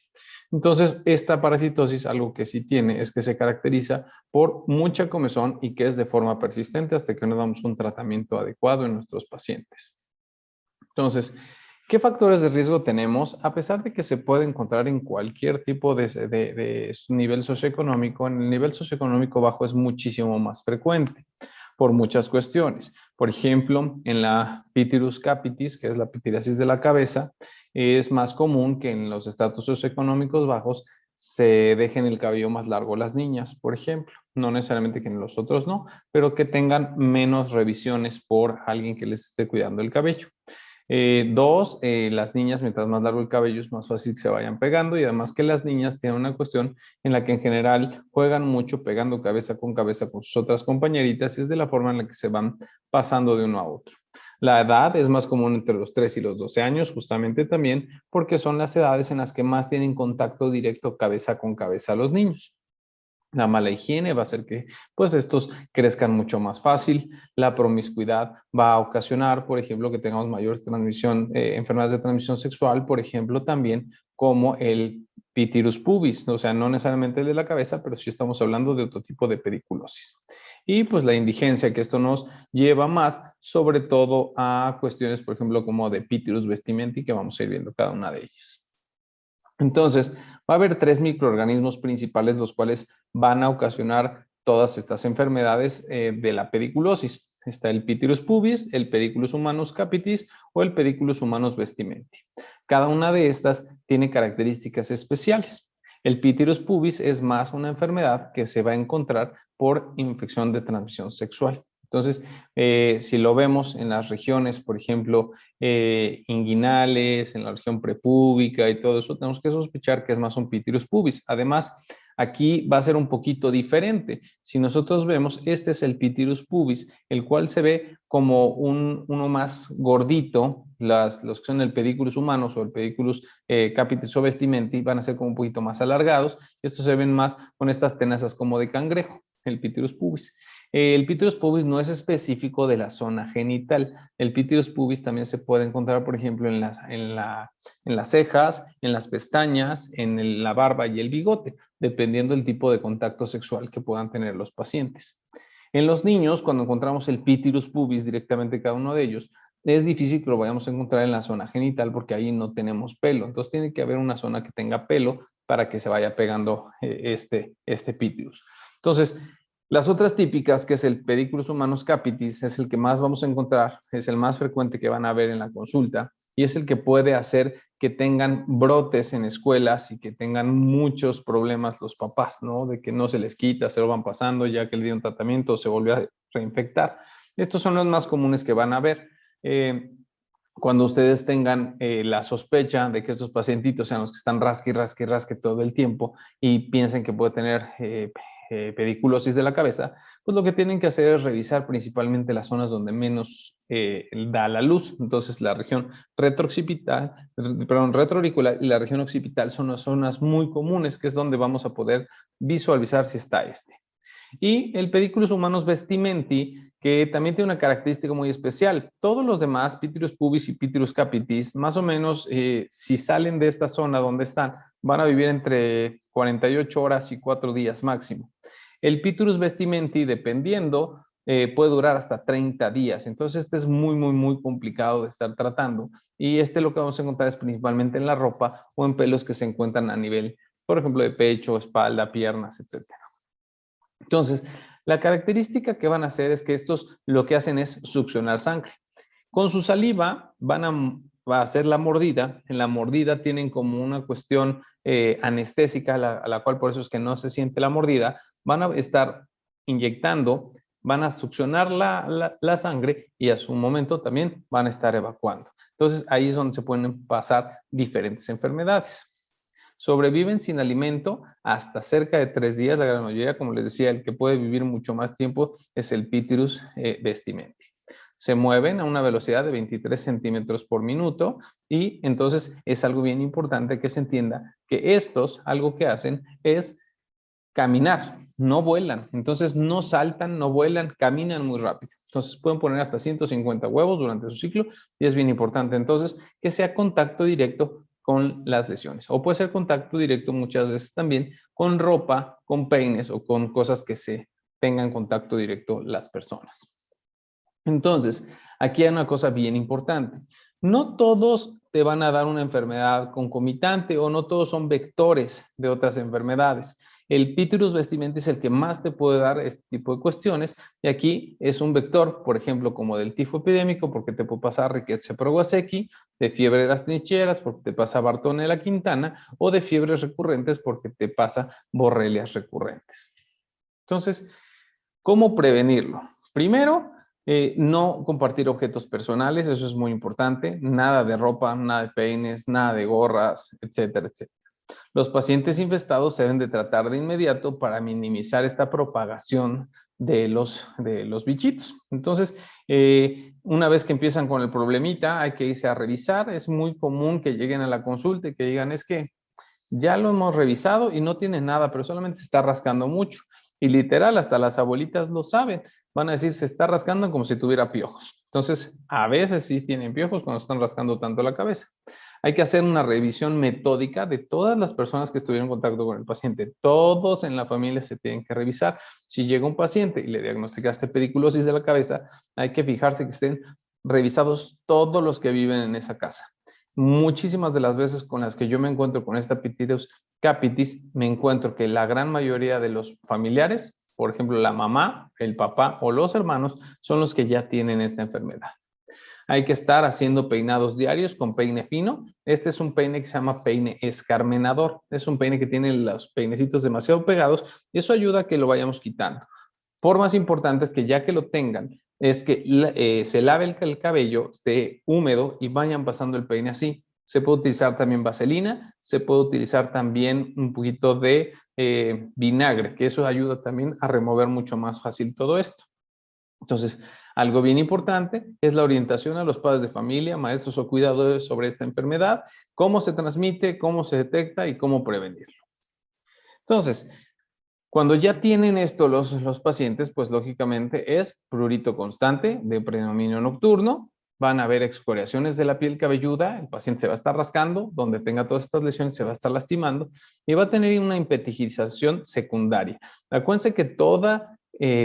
Entonces, esta parasitosis, algo que sí tiene, es que se caracteriza por mucha comezón y que es de forma persistente hasta que no damos un tratamiento adecuado en nuestros pacientes. Entonces, ¿qué factores de riesgo tenemos? A pesar de que se puede encontrar en cualquier tipo de nivel socioeconómico, en el nivel socioeconómico bajo es muchísimo más frecuente por muchas cuestiones. Por ejemplo, en la pitirus capitis, que es la pitiriasis de la cabeza, es más común que en los estratos socioeconómicos bajos se dejen el cabello más largo las niñas, por ejemplo. No necesariamente que en los otros no, pero que tengan menos revisiones por alguien que les esté cuidando el cabello. Dos, las niñas, mientras más largo el cabello, es más fácil que se vayan pegando y además que las niñas tienen una cuestión en la que en general juegan mucho pegando cabeza con sus otras compañeritas y es de la forma en la que se van pasando de uno a otro. La edad es más común entre los 3 y los 12 años, justamente también porque son las edades en las que más tienen contacto directo cabeza con cabeza los niños. La mala higiene va a hacer que pues estos crezcan mucho más fácil. La promiscuidad va a ocasionar, por ejemplo, que tengamos mayor transmisión, enfermedades de transmisión sexual, por ejemplo, también como el pitirus pubis, o sea, no necesariamente el de la cabeza, pero sí estamos hablando de otro tipo de pediculosis. Y pues la indigencia, que esto nos lleva más, sobre todo a cuestiones, por ejemplo, como de pitirus vestimenti, que vamos a ir viendo cada una de ellas. Entonces, va a haber 3 microorganismos principales los cuales van a ocasionar todas estas enfermedades de la pediculosis. Está el Pitirus pubis, el Pediculus humanus capitis o el Pediculus humanus vestimenti. Cada una de estas tiene características especiales. El Pitirus pubis es más una enfermedad que se va a encontrar por infección de transmisión sexual. Entonces, si lo vemos en las regiones, por ejemplo, inguinales, en la región prepúbica y todo eso, tenemos que sospechar que es más un pitirus pubis. Además, aquí va a ser un poquito diferente. Si nosotros vemos, este es el pitirus pubis, el cual se ve como uno más gordito. Los que son el pediculus humanos o el pediculus capitis o vestimenti van a ser como un poquito más alargados. Estos se ven más con estas tenazas como de cangrejo, el pitirus pubis. El pitirus pubis no es específico de la zona genital. El pitirus pubis también se puede encontrar, por ejemplo, en las cejas, en las pestañas, en la barba y el bigote, dependiendo del tipo de contacto sexual que puedan tener los pacientes. En los niños, cuando encontramos el pitirus pubis directamente cada uno de ellos, es difícil que lo vayamos a encontrar en la zona genital porque ahí no tenemos pelo. Entonces tiene que haber una zona que tenga pelo para que se vaya pegando este pitirus. Entonces, las otras típicas, que es el Pediculus humanus capitis, es el que más vamos a encontrar, es el más frecuente que van a ver en la consulta y es el que puede hacer que tengan brotes en escuelas y que tengan muchos problemas los papás, ¿no? De que no se les quita, se lo van pasando, ya que le dieron tratamiento, se volvió a reinfectar. Estos son los más comunes que van a ver. Cuando ustedes tengan la sospecha de que estos pacientitos sean los que están rasque todo el tiempo y piensen que puede tener pediculosis de la cabeza, pues lo que tienen que hacer es revisar principalmente las zonas donde menos da la luz. Entonces la región retroauricular y la región occipital son las zonas muy comunes, que es donde vamos a poder visualizar si está este. Y el Pediculus humanus vestimenti, que también tiene una característica muy especial. Todos los demás, Pitirus pubis y Pitirus capitis, más o menos, si salen de esta zona donde están, van a vivir entre 48 horas y 4 días máximo. El Pitirus vestimenti, dependiendo, puede durar hasta 30 días. Entonces, este es muy, muy, muy complicado de estar tratando. Y lo que vamos a encontrar es principalmente en la ropa o en pelos que se encuentran a nivel, por ejemplo, de pecho, espalda, piernas, etcétera. Entonces, la característica que van a hacer es que estos lo que hacen es succionar sangre. Con su saliva va a hacer la mordida. En la mordida tienen como una cuestión anestésica, a la cual por eso es que no se siente la mordida. Van a estar inyectando, van a succionar la sangre y a su momento también van a estar evacuando. Entonces, ahí es donde se pueden pasar diferentes enfermedades. Sobreviven sin alimento hasta cerca de 3 días. La gran mayoría, como les decía, el que puede vivir mucho más tiempo es el Pityrus vestimenti. Se mueven a una velocidad de 23 centímetros por minuto y entonces es algo bien importante que se entienda que estos algo que hacen es caminar, no vuelan. Entonces no saltan, no vuelan, caminan muy rápido. Entonces pueden poner hasta 150 huevos durante su ciclo y es bien importante entonces que sea contacto directo con las lesiones. O puede ser contacto directo muchas veces también con ropa, con peines o con cosas que se tengan contacto directo las personas. Entonces, aquí hay una cosa bien importante. No todos te van a dar una enfermedad concomitante o no todos son vectores de otras enfermedades. El Pityrus vestimenti es el que más te puede dar este tipo de cuestiones y aquí es un vector, por ejemplo, como del tifo epidémico, porque te puede pasar Rickettsia prowazekii, de fiebre de las trincheras, porque te pasa Bartonella quintana, o de fiebres recurrentes, porque te pasa borrelias recurrentes. Entonces, ¿cómo prevenirlo? Primero, no compartir objetos personales, eso es muy importante. Nada de ropa, nada de peines, nada de gorras, etcétera, etcétera. Los pacientes infestados se deben de tratar de inmediato para minimizar esta propagación de los bichitos. Entonces, una vez que empiezan con el problemita, hay que irse a revisar. Es muy común que lleguen a la consulta y que digan, es que ya lo hemos revisado y no tiene nada, pero solamente se está rascando mucho. Y literal, hasta las abuelitas lo saben. Van a decir, se está rascando como si tuviera piojos. Entonces, a veces sí tienen piojos cuando están rascando tanto la cabeza. Hay que hacer una revisión metódica de todas las personas que estuvieron en contacto con el paciente. Todos en la familia se tienen que revisar. Si llega un paciente y le diagnosticaste pediculosis de la cabeza, hay que fijarse que estén revisados todos los que viven en esa casa. Muchísimas de las veces con las que yo me encuentro con esta Pityrus capitis, me encuentro que la gran mayoría de los familiares, por ejemplo, la mamá, el papá o los hermanos, son los que ya tienen esta enfermedad. Hay que estar haciendo peinados diarios con peine fino. Este es un peine que se llama peine escarmenador. Es un peine que tiene los peinecitos demasiado pegados y eso ayuda a que lo vayamos quitando. Formas importantes que ya que lo tengan, es que se lave el cabello, esté húmedo y vayan pasando el peine así. Se puede utilizar también vaselina, se puede utilizar también un poquito de vinagre, que eso ayuda también a remover mucho más fácil todo esto. Entonces, algo bien importante es la orientación a los padres de familia, maestros o cuidadores sobre esta enfermedad, cómo se transmite, cómo se detecta y cómo prevenirlo. Entonces, cuando ya tienen esto los pacientes, pues lógicamente es prurito constante de predominio nocturno, van a haber excoriaciones de la piel cabelluda, el paciente se va a estar rascando, donde tenga todas estas lesiones se va a estar lastimando y va a tener una impetigización secundaria. Acuérdense que toda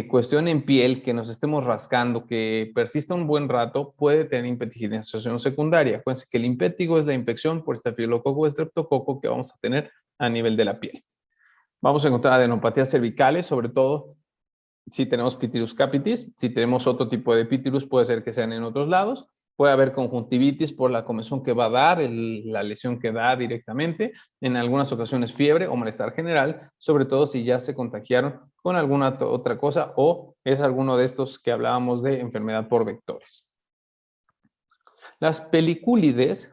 cuestión en piel que nos estemos rascando, que persista un buen rato, puede tener impetigización secundaria. Acuérdense que el impétigo es la infección por estafilococo o estreptococo que vamos a tener a nivel de la piel. Vamos a encontrar adenopatías cervicales, sobre todo si tenemos Pityrus capitis. Si tenemos otro tipo de Pityrus, puede ser que sean en otros lados. Puede haber conjuntivitis por la comezón que va a dar, la lesión que da directamente. En algunas ocasiones fiebre o malestar general, sobre todo si ya se contagiaron con alguna otra cosa o es alguno de estos que hablábamos de enfermedad por vectores. Las pediculides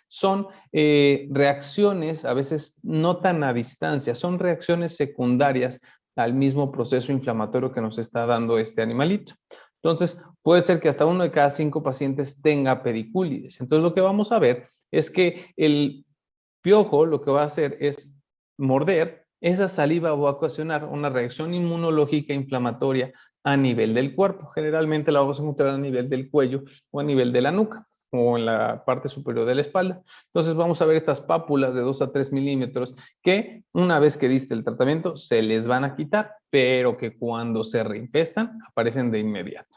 son reacciones a veces no tan a distancia, son reacciones secundarias al mismo proceso inflamatorio que nos está dando este animalito. Entonces, puede ser que hasta 1 de cada 5 pacientes tenga pediculides. Entonces, lo que vamos a ver es que el piojo lo que va a hacer es morder, esa saliva va a ocasionar una reacción inmunológica inflamatoria a nivel del cuerpo. Generalmente la vamos a encontrar a nivel del cuello o a nivel de la nuca. o en la parte superior de la espalda. Entonces vamos a ver estas pápulas de 2 a 3 milímetros que una vez que diste el tratamiento se les van a quitar, pero que cuando se reinfestan aparecen de inmediato.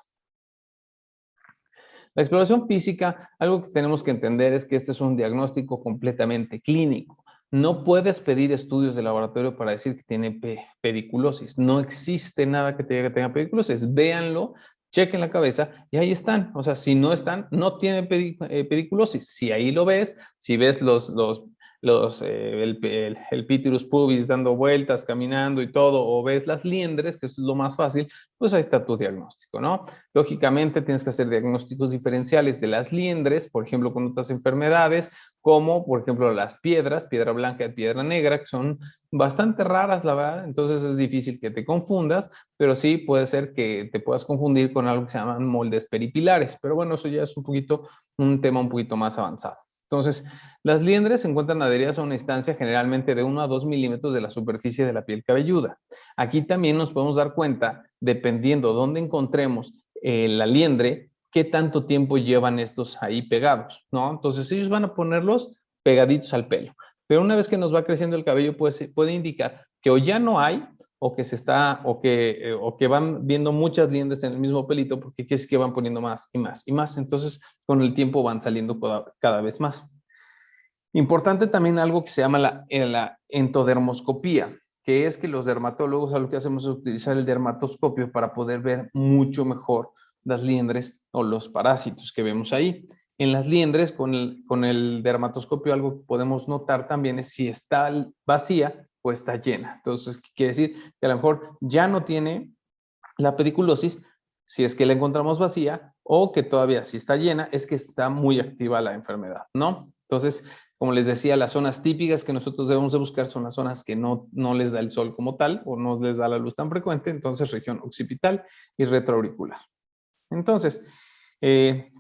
La exploración física, algo que tenemos que entender es que este es un diagnóstico completamente clínico. No puedes pedir estudios de laboratorio para decir que tiene pediculosis. No existe nada que te diga que tenga pediculosis. Véanlo, chequen la cabeza y ahí están. O sea, si no están, no tiene pediculosis. Si ahí lo ves, si ves el Pityus pubis dando vueltas, caminando y todo, o ves las liendres, que es lo más fácil, pues ahí está tu diagnóstico, ¿no? Lógicamente tienes que hacer diagnósticos diferenciales de las liendres, por ejemplo, con otras enfermedades, como por ejemplo las piedras, piedra blanca y piedra negra, que son bastante raras, la verdad, entonces es difícil que te confundas, pero sí puede ser que te puedas confundir con algo que se llaman moldes peripilares, pero bueno, eso ya es un tema un poquito más avanzado. Entonces, las liendres se encuentran adheridas a una distancia generalmente de 1 a 2 milímetros de la superficie de la piel cabelluda. Aquí también nos podemos dar cuenta, dependiendo dónde encontremos la liendre, qué tanto tiempo llevan estos ahí pegados, ¿no? Entonces, ellos van a ponerlos pegaditos al pelo. Pero una vez que nos va creciendo el cabello, puede indicar que o ya no hay, o que se está, o que van viendo muchas liendres en el mismo pelito, porque es que van poniendo más y más y más. Entonces, con el tiempo van saliendo cada vez más. Importante también algo que se llama la entodermoscopía, que es que los dermatólogos lo que hacemos es utilizar el dermatoscopio para poder ver mucho mejor las liendres o los parásitos que vemos ahí. En las liendres, con el dermatoscopio, algo que podemos notar también es si está vacía o está llena. Entonces, ¿qué quiere decir? Que a lo mejor ya no tiene la pediculosis, si es que la encontramos vacía, o que todavía si está llena, es que está muy activa la enfermedad, ¿no? Entonces, como les decía, las zonas típicas que nosotros debemos de buscar son las zonas que no les da el sol como tal, o no les da la luz tan frecuente, entonces región occipital y retroauricular. Entonces,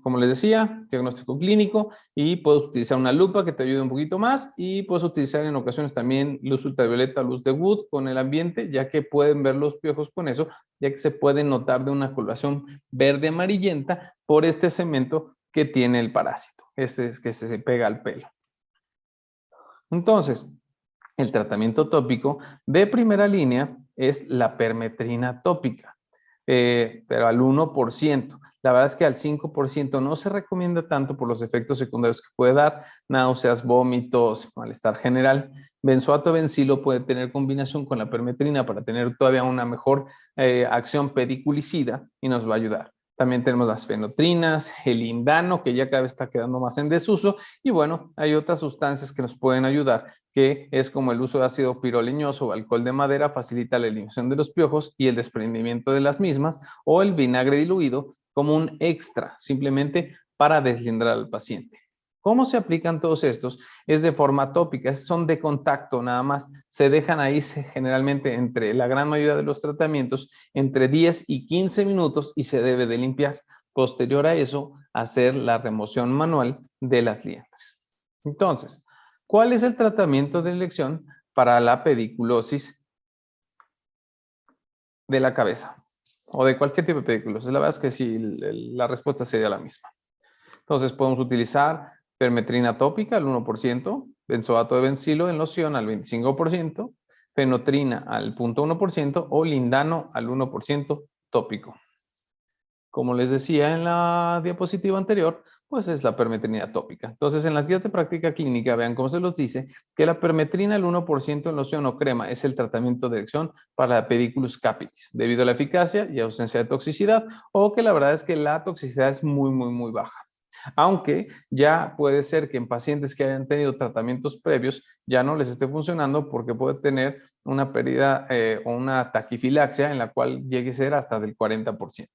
como les decía, diagnóstico clínico, y puedes utilizar una lupa que te ayude un poquito más, y puedes utilizar en ocasiones también luz ultravioleta, luz de Wood con el ambiente, ya que pueden ver los piojos con eso, ya que se puede notar de una coloración verde amarillenta por este cemento que tiene el parásito, ese es que se pega al pelo. Entonces, el tratamiento tópico de primera línea es la permetrina tópica, pero al 1%. La verdad es que al 5% no se recomienda tanto por los efectos secundarios que puede dar, náuseas, vómitos, malestar general. Benzoato bencilo puede tener combinación con la permetrina para tener todavía una mejor acción pediculicida y nos va a ayudar. También tenemos las fenotrinas, el lindano, que ya cada vez está quedando más en desuso, y bueno, hay otras sustancias que nos pueden ayudar, que es como el uso de ácido piroleñoso o alcohol de madera, facilita la eliminación de los piojos y el desprendimiento de las mismas, o el vinagre diluido como un extra, simplemente para deslindar al paciente. ¿Cómo se aplican todos estos? Es de forma tópica, son de contacto nada más. Se dejan ahí generalmente entre la gran mayoría de los tratamientos entre 10 y 15 minutos y se debe de limpiar. Posterior a eso, hacer la remoción manual de las liendres. Entonces, ¿cuál es el tratamiento de elección para la pediculosis de la cabeza? O de cualquier tipo de pediculosis. La verdad es que sí, la respuesta sería la misma. Entonces, podemos utilizar permetrina tópica al 1%, benzoato de bencilo en loción al 25%, fenotrina al 0.1% o lindano al 1% tópico. Como les decía en la diapositiva anterior, pues es la permetrina tópica. Entonces, en las guías de práctica clínica, vean cómo se los dice, que la permetrina al 1% en loción o crema es el tratamiento de elección para la pediculus capitis, debido a la eficacia y ausencia de toxicidad, o que la verdad es que la toxicidad es muy baja. Aunque ya puede ser que en pacientes que hayan tenido tratamientos previos ya no les esté funcionando porque puede tener una pérdida o una taquifilaxia en la cual llegue a ser hasta del 40%.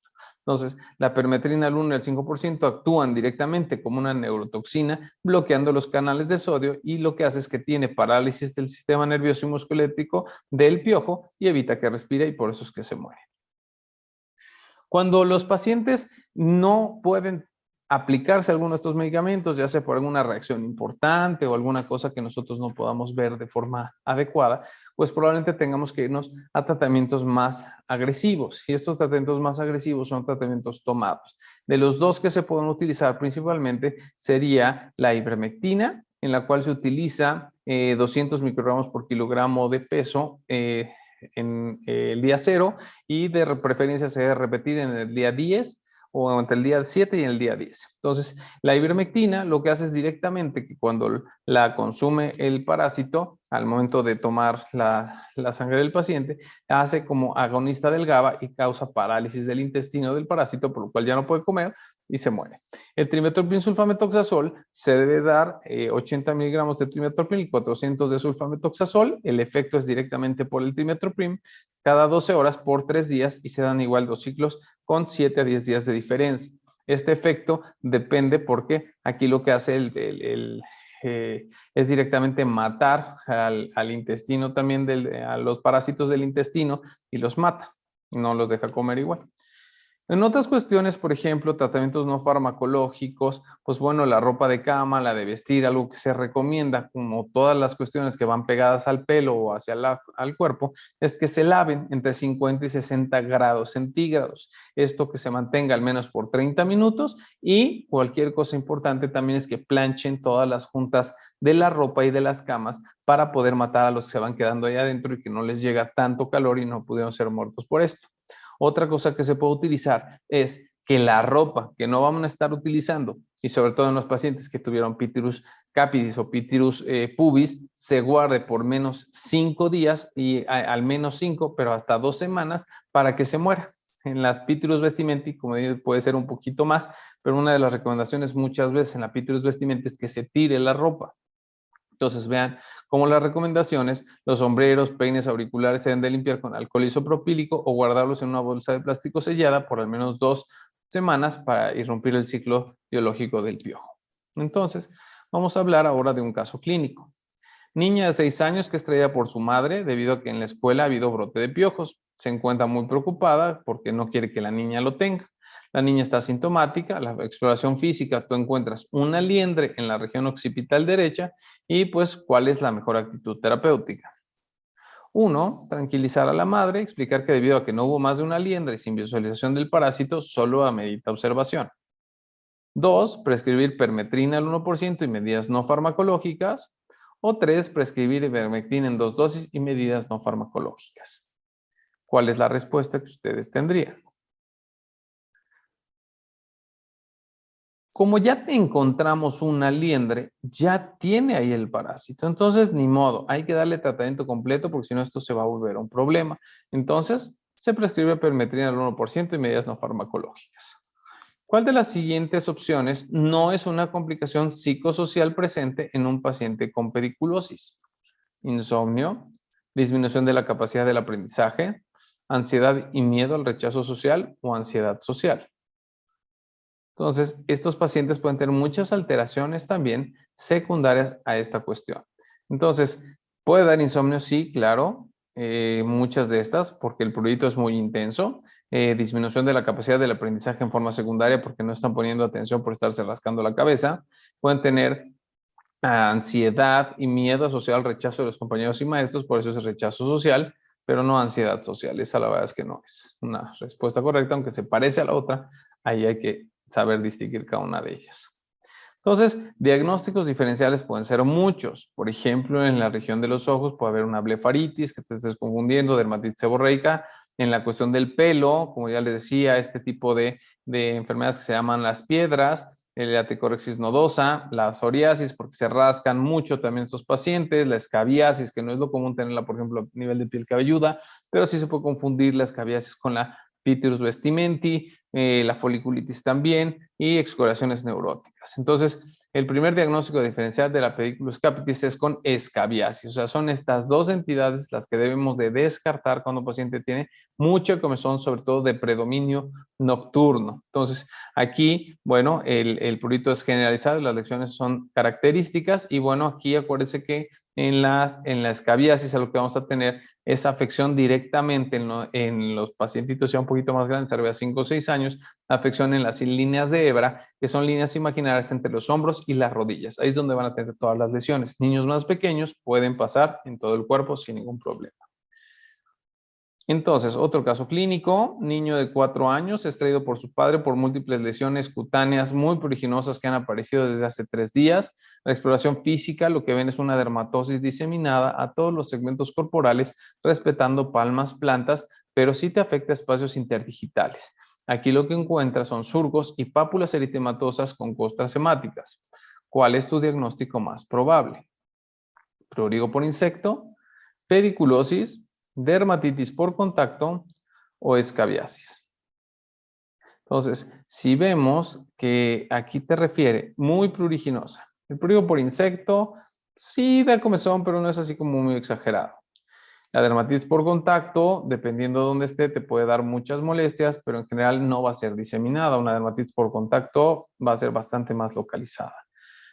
Entonces, la permetrina al 1 y al 5% actúan directamente como una neurotoxina, bloqueando los canales de sodio y lo que hace es que tiene parálisis del sistema nervioso y musculoesquelético del piojo y evita que respire y por eso es que se muere. Cuando los pacientes no pueden aplicarse alguno de estos medicamentos, ya sea por alguna reacción importante o alguna cosa que nosotros no podamos ver de forma adecuada, pues probablemente tengamos que irnos a tratamientos más agresivos. Y estos tratamientos más agresivos son tratamientos tomados. De los dos que se pueden utilizar principalmente sería la ivermectina, en la cual se utiliza 200 microgramos por kilogramo de peso en el día 0 y de preferencia se debe repetir en el día 10 o entre el día 7 y el día 10. Entonces, la ivermectina lo que hace es directamente que cuando la consume el parásito, al momento de tomar la sangre del paciente, hace como agonista del GABA y causa parálisis del intestino del parásito, por lo cual ya no puede comer y se muere. El trimethoprim sulfametoxazol se debe dar 80 miligramos de trimethoprim y 400 de sulfametoxazol. El efecto es directamente por el trimethoprim cada 12 horas por 3 días y se dan igual 2 ciclos con 7 a 10 días de diferencia. Este efecto depende porque aquí lo que hace es directamente matar al intestino también, a los parásitos del intestino y los mata, no los deja comer igual. En otras cuestiones, por ejemplo, tratamientos no farmacológicos, pues bueno, la ropa de cama, la de vestir, algo que se recomienda, como todas las cuestiones que van pegadas al pelo o hacia al cuerpo, es que se laven entre 50 y 60 grados centígrados. Esto que se mantenga al menos por 30 minutos y cualquier cosa importante también es que planchen todas las juntas de la ropa y de las camas para poder matar a los que se van quedando ahí adentro y que no les llega tanto calor y no pudieron ser muertos por esto. Otra cosa que se puede utilizar es que la ropa que no vamos a estar utilizando, y sobre todo en los pacientes que tuvieron Pityrius capidis o Pityrius pubis, se guarde por menos 5 días y al menos 5, pero hasta 2 semanas para que se muera. En las Pityrius vestimenti, como digo, puede ser un poquito más, pero una de las recomendaciones muchas veces en la Pityrius vestimenti es que se tire la ropa. Entonces vean cómo las recomendaciones, los sombreros, peines, auriculares se deben de limpiar con alcohol isopropílico o guardarlos en una bolsa de plástico sellada por al menos 2 semanas para irrumpir el ciclo biológico del piojo. Entonces, vamos a hablar ahora de un caso clínico. Niña de 6 años que es traída por su madre debido a que en la escuela ha habido brote de piojos. Se encuentra muy preocupada porque no quiere que la niña lo tenga. La niña está asintomática, la exploración física, tú encuentras una liendre en la región occipital derecha y pues, ¿cuál es la mejor actitud terapéutica? 1, tranquilizar a la madre, explicar que debido a que no hubo más de una liendre y sin visualización del parásito, solo amerita observación. 2, prescribir permetrina al 1% y medidas no farmacológicas. O 3, prescribir ivermectina en 2 dosis y medidas no farmacológicas. ¿Cuál es la respuesta que ustedes tendrían? Como ya te encontramos una liendre, ya tiene ahí el parásito. Entonces, ni modo, hay que darle tratamiento completo porque si no esto se va a volver un problema. Entonces, se prescribe permetrina al 1% y medidas no farmacológicas. ¿Cuál de las siguientes opciones no es una complicación psicosocial presente en un paciente con pediculosis? Insomnio, disminución de la capacidad del aprendizaje, ansiedad y miedo al rechazo social o ansiedad social. Entonces, estos pacientes pueden tener muchas alteraciones también secundarias a esta cuestión. Entonces, ¿puede dar insomnio? Sí, claro, muchas de estas, porque el prurito es muy intenso. Disminución de la capacidad del aprendizaje en forma secundaria porque no están poniendo atención por estarse rascando la cabeza. Pueden tener ansiedad y miedo asociado al rechazo de los compañeros y maestros, por eso es el rechazo social, pero no ansiedad social. Esa la verdad es que no es una respuesta correcta, aunque se parece a la otra, ahí hay que saber distinguir cada una de ellas. Entonces, diagnósticos diferenciales pueden ser muchos. Por ejemplo, en la región de los ojos puede haber una blefaritis, que te estés confundiendo, dermatitis seborreica. En la cuestión del pelo, como ya les decía, este tipo de enfermedades que se llaman las piedras, la tricorexis nodosa, la psoriasis, porque se rascan mucho también estos pacientes, la escabiasis, que no es lo común tenerla, por ejemplo, a nivel de piel cabelluda, pero sí se puede confundir la escabiasis con la Pityrius vestimenti, la foliculitis también y excoriaciones neuróticas. Entonces, el primer diagnóstico diferencial de la Pediculus capitis es con escabiasis. O sea, son estas dos entidades las que debemos de descartar cuando un paciente tiene mucha comezón, sobre todo de predominio nocturno. Entonces, aquí, bueno, el prurito es generalizado, las lesiones son características y bueno, aquí acuérdense que en la escabiasis lo que vamos a tener es afección directamente en los pacientitos ya un poquito más grandes, arriba de 5 o 6 años, afección en las líneas de hebra, que son líneas imaginarias entre los hombros y las rodillas. Ahí es donde van a tener todas las lesiones. Niños más pequeños pueden pasar en todo el cuerpo sin ningún problema. Entonces, otro caso clínico, niño de 4 años, extraído por su padre por múltiples lesiones cutáneas muy pruriginosas que han aparecido desde hace 3 días. La exploración física, lo que ven es una dermatosis diseminada a todos los segmentos corporales, respetando palmas, plantas, pero sí te afecta espacios interdigitales. Aquí lo que encuentras son surcos y pápulas eritematosas con costras hemáticas. ¿Cuál es tu diagnóstico más probable? Prurigo por insecto, pediculosis, dermatitis por contacto o escabiasis. Entonces, si vemos que aquí te refiere muy pruriginosa, el prurigo por insecto sí da comezón, pero no es así como muy exagerado. La dermatitis por contacto, dependiendo de dónde esté, te puede dar muchas molestias, pero en general no va a ser diseminada. Una dermatitis por contacto va a ser bastante más localizada.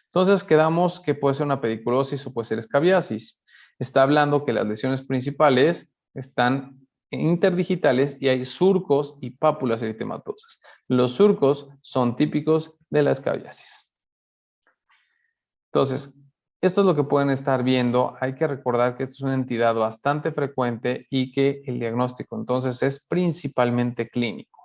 Entonces, quedamos que puede ser una pediculosis o puede ser escabiasis. Está hablando que las lesiones principales están interdigitales y hay surcos y pápulas eritematosas. Los surcos son típicos de la escabiasis. Entonces, esto es lo que pueden estar viendo. Hay que recordar que esto es una entidad bastante frecuente y que el diagnóstico entonces es principalmente clínico.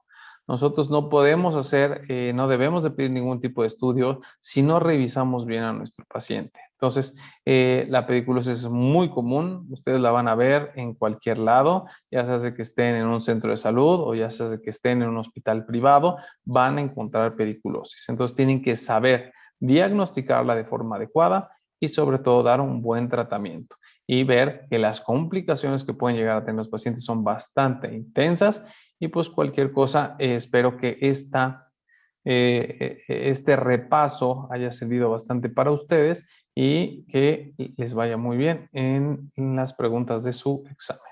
Nosotros no podemos hacer, no debemos de pedir ningún tipo de estudio si no revisamos bien a nuestro paciente. Entonces, la pediculosis es muy común. Ustedes la van a ver en cualquier lado, ya sea que estén en un centro de salud o ya sea que estén en un hospital privado, van a encontrar pediculosis. Entonces, tienen que saber diagnosticarla de forma adecuada y sobre todo dar un buen tratamiento y ver que las complicaciones que pueden llegar a tener los pacientes son bastante intensas y pues cualquier cosa, espero que este repaso haya servido bastante para ustedes y que les vaya muy bien en las preguntas de su examen.